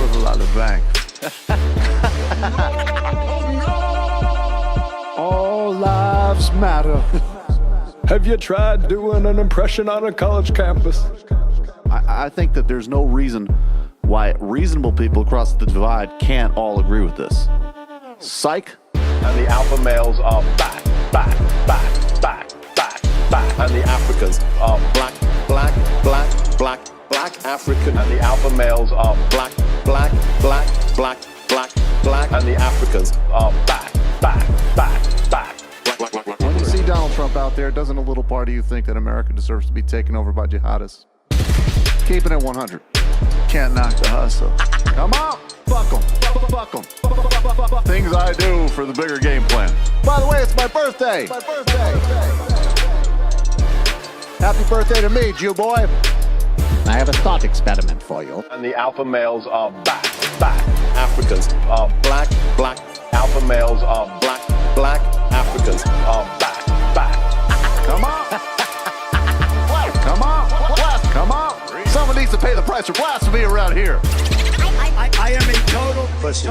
O: of a lot of bank.
N: All lives matter.
G: Have you tried doing an impression on a college campus?
N: I think that there's no reason why reasonable people across the divide can't all agree with this. Psych.
M: And the alpha males are back. And the Africans are black African. And the alpha males are black. And the Africans are back.
N: When you see Donald Trump out there, doesn't a little part of you think that America deserves to be taken over by jihadists? Keep it at 100.
O: Can't knock the hustle.
N: Come on, fuck them. Things I do for the bigger game plan. By the way, it's my birthday. Happy birthday to me, Jew boy. I have a thought experiment for you.
M: And the alpha males are back. Africans are black. Alpha males are black. Africans are back.
N: Come on. Come on. Someone needs to pay the price for blasphemy around here.
L: I am a total pussy.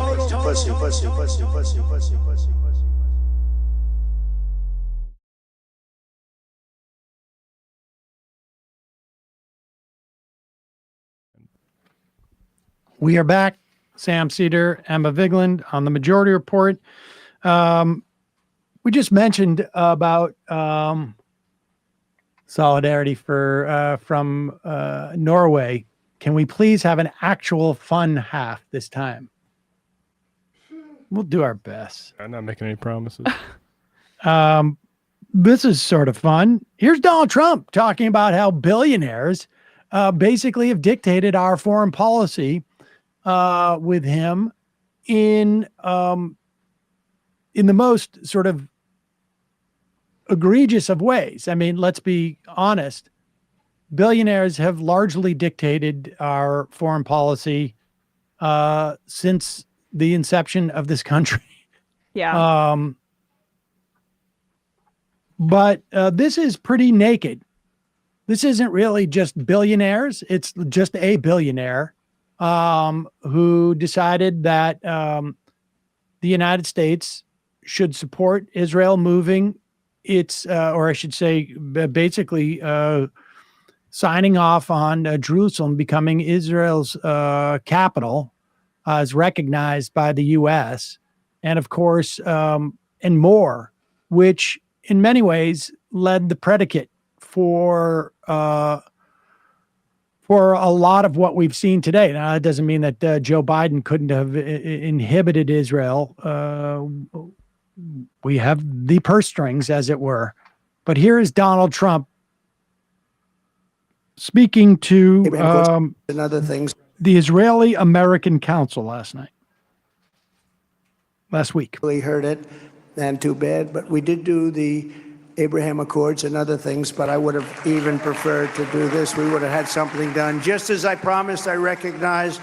F: We are back. Sam Seder, Emma Vigeland on the Majority Report. We just mentioned about solidarity from Norway. Can we please have an actual fun half this time? We'll do our best.
G: I'm not making any promises.
F: This is sort of fun. Here's Donald Trump talking about how billionaires basically have dictated our foreign policy with him in the most sort of egregious of ways. I mean, let's be honest. Billionaires have largely dictated our foreign policy since the inception of this country.
H: Yeah.
F: But this is pretty naked. this isn't really just billionaires. It's just a billionaire who decided that the United States should support Israel moving its, or I should say, basically signing off on Jerusalem becoming Israel's capital as recognized by the U.S. And of course, and more, which in many ways led the predicate for a lot of what we've seen today. Now, that doesn't mean that Joe Biden couldn't have inhibited Israel. We have the purse strings, as it were. But here is Donald Trump speaking to
P: and other things.
F: The Israeli American Council last week.
P: We heard it, and too bad. But we did do the Abraham Accords and other things, but I would have even preferred to do this. We would have had something done. Just as I promised, I recognized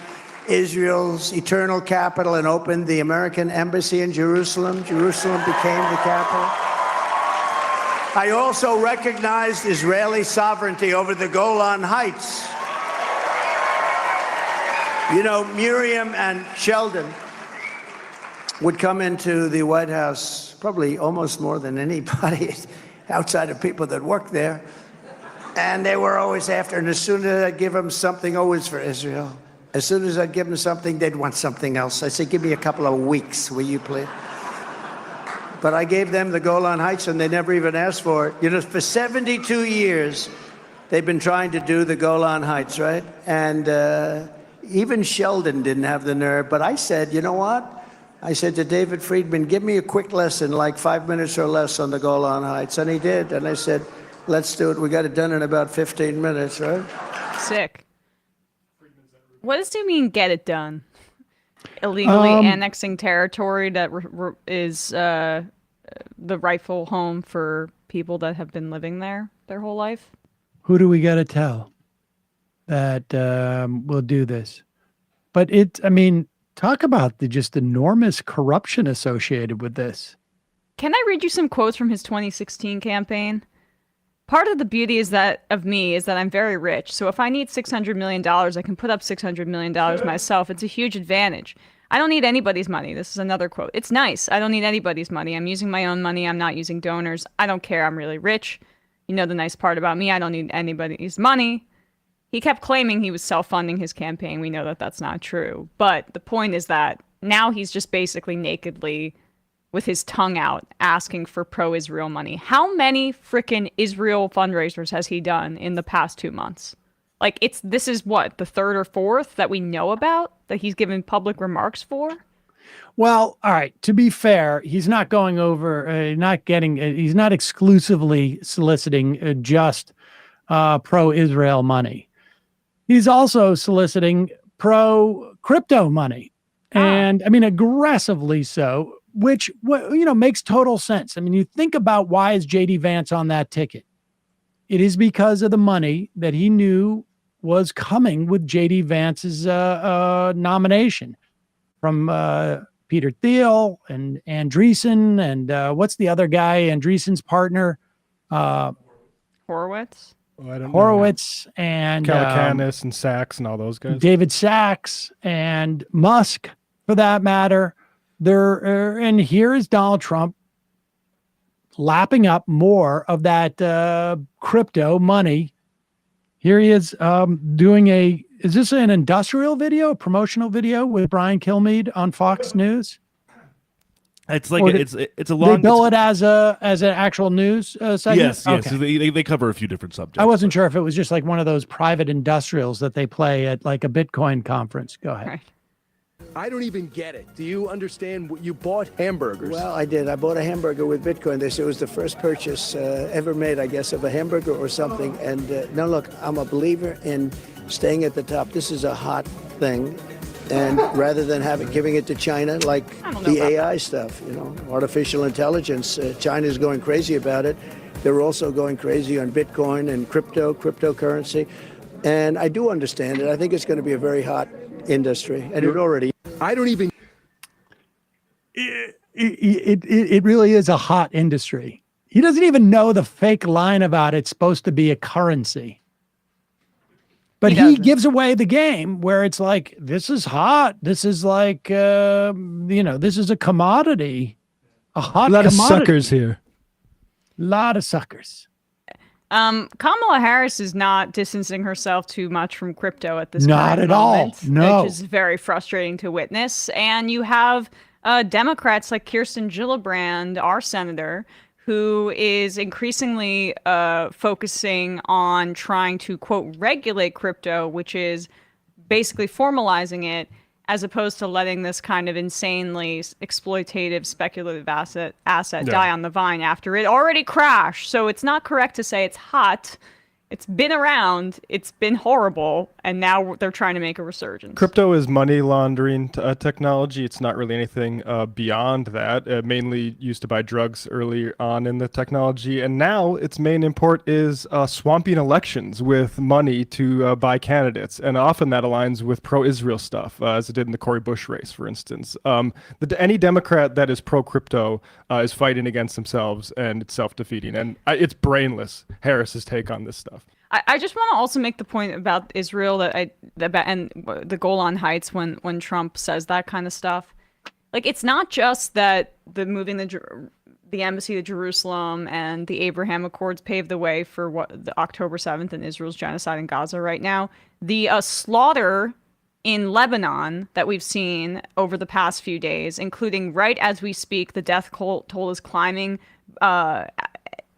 P: Israel's eternal capital and opened the American embassy in Jerusalem. Jerusalem became the capital. I also recognized Israeli sovereignty over the Golan Heights. You know, Miriam and Sheldon would come into the White House probably almost more than anybody outside of people that work there. And they were always after, and as soon as I'd give them something, always for Israel. As soon as I'd give them something, they'd want something else. I said, give me a couple of weeks, will you please? But I gave them the Golan Heights, and they never even asked for it. You know, for 72 years, they've been trying to do the Golan Heights, right? And even Sheldon didn't have the nerve. But I said, you know what? I said to David Friedman, give me a quick lesson, like 5 minutes or less on the Golan Heights. And he did. And I said, let's do it. We got it done in about 15 minutes, right?
H: Sick. What does it mean, get it done? Illegally annexing territory that is the rightful home for people that have been living there their whole life?
F: Who do we got to tell that will do this? But talk about the just enormous corruption associated with this.
H: Can I read you some quotes from his 2016 campaign? Part of the beauty is that I'm very rich. So if I need $600 million, I can put up $600 million myself. It's a huge advantage. I don't need anybody's money. This is another quote. It's nice. I don't need anybody's money. I'm using my own money. I'm not using donors. I don't care. I'm really rich. You know the nice part about me, I don't need anybody's money. He kept claiming he was self-funding his campaign. We know that that's not true. But the point is that now he's just basically nakedly, with his tongue out, asking for pro-Israel money. How many frickin' Israel fundraisers has he done in the past 2 months? Like, this is what, the third or fourth that we know about that he's given public remarks for?
F: Well, all right. To be fair, he's not going over, he's not exclusively soliciting just pro-Israel money. He's also soliciting pro-crypto money. And aggressively so, which, makes total sense. You think about why is J.D. Vance on that ticket? It is because of the money that he knew was coming with J.D. Vance's nomination from Peter Thiel and Andreessen and what's the other guy, Andreessen's partner?
H: Horowitz?
G: I don't
F: Horowitz know. And
G: Calacanis and Sachs and all those guys.
F: David Sachs and Musk, for that matter. And here is Donald Trump lapping up more of that crypto money. Here he is doing is this an industrial video, a promotional video with Brian Kilmeade on Fox News?
Q: It's like it's a long.
F: They bill it as an actual news segment?
Q: Yes.
F: Okay.
Q: They cover a few different subjects.
F: I wasn't sure if it was just like one of those private industrials that they play at like a Bitcoin conference. Go ahead.
H: Right.
R: I don't even get it. Do you understand what you bought hamburgers?
P: Well, I did. I bought a hamburger with Bitcoin. They said it was the first purchase ever made, I guess, of a hamburger or something. And now look, I'm a believer in staying at the top. This is a hot thing. And rather than giving it to China, like the AI stuff, artificial intelligence, China's going crazy about it. They're also going crazy on Bitcoin and cryptocurrency. And I do understand it. I think it's going to be a very hot industry, and it already.
R: I don't even.
F: It really is a hot industry. He doesn't even know the fake line about it's supposed to be a currency. But he gives away the game where it's like, this is hot. This is like, this is a commodity. A hot
G: A lot
F: commodity.
G: of suckers here.
F: A lot of suckers.
H: Kamala Harris is not distancing herself too much from crypto at this
F: Not
H: current
F: at all.
H: moment,
F: No.
H: which is very frustrating to witness. And you have Democrats like Kirsten Gillibrand, our senator, who is increasingly focusing on trying to, quote, regulate crypto, which is basically formalizing it, as opposed to letting this kind of insanely exploitative speculative asset die on the vine after it already crashed. So it's not correct to say it's hot. It's been around, it's been horrible, and now they're trying to make a resurgence.
G: Crypto is money laundering technology. It's not really anything beyond that. Mainly used to buy drugs early on in the technology, and now its main import is swamping elections with money to buy candidates, and often that aligns with pro-Israel stuff, as it did in the Cory Bush race, for instance. Any Democrat that is pro-crypto is fighting against themselves, and it's self-defeating, and it's brainless, Harris's take on this stuff.
H: I just want to also make the point about Israel and the Golan Heights when Trump says that kind of stuff. Like, it's not just that the moving the embassy to Jerusalem and the Abraham Accords paved the way for the October 7th and Israel's genocide in Gaza right now. The slaughter in Lebanon that we've seen over the past few days, including right as we speak, the death toll is climbing.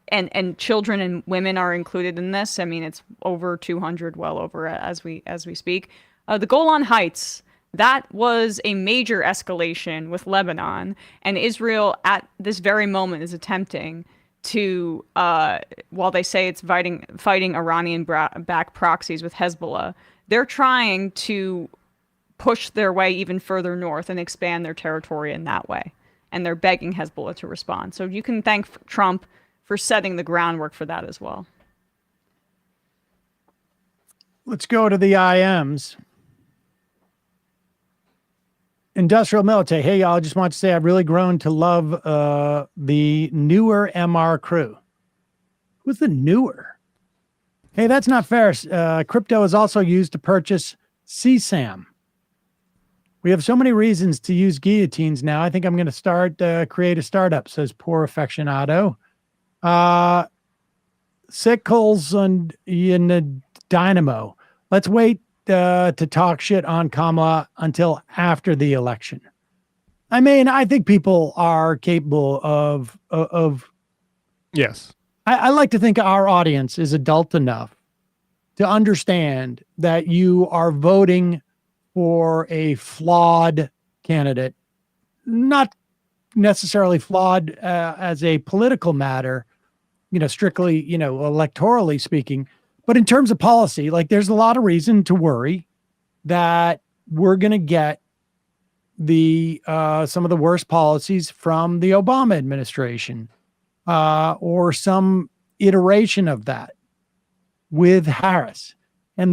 H: And children and women are included in this. I mean, it's over 200, well over as we speak. The Golan Heights, that was a major escalation with Lebanon, and Israel at this very moment is attempting to, while they say it's fighting Iranian-backed proxies with Hezbollah, they're trying to push their way even further north and expand their territory in that way. And they're begging Hezbollah to respond. So you can thank Trump for setting the groundwork for that as well.
F: Let's go to the IMs. Industrial Military. Hey, y'all, I just want to say I've really grown to love the newer MR crew. Who's the newer? Hey, that's not fair. Crypto is also used to purchase CSAM. We have so many reasons to use guillotines now. I think I'm going to create a startup, says poor aficionado. Sickles and Dynamo. Let's wait to talk shit on Kamala until after the election. I mean, I think people are capable of
G: Yes.
F: I like to think our audience is adult enough to understand that you are voting for a flawed candidate, not necessarily flawed as a political matter, strictly, electorally speaking, but in terms of policy, like there's a lot of reason to worry that we're going to get some of the worst policies from the Obama administration, or some iteration of that with Harris. And the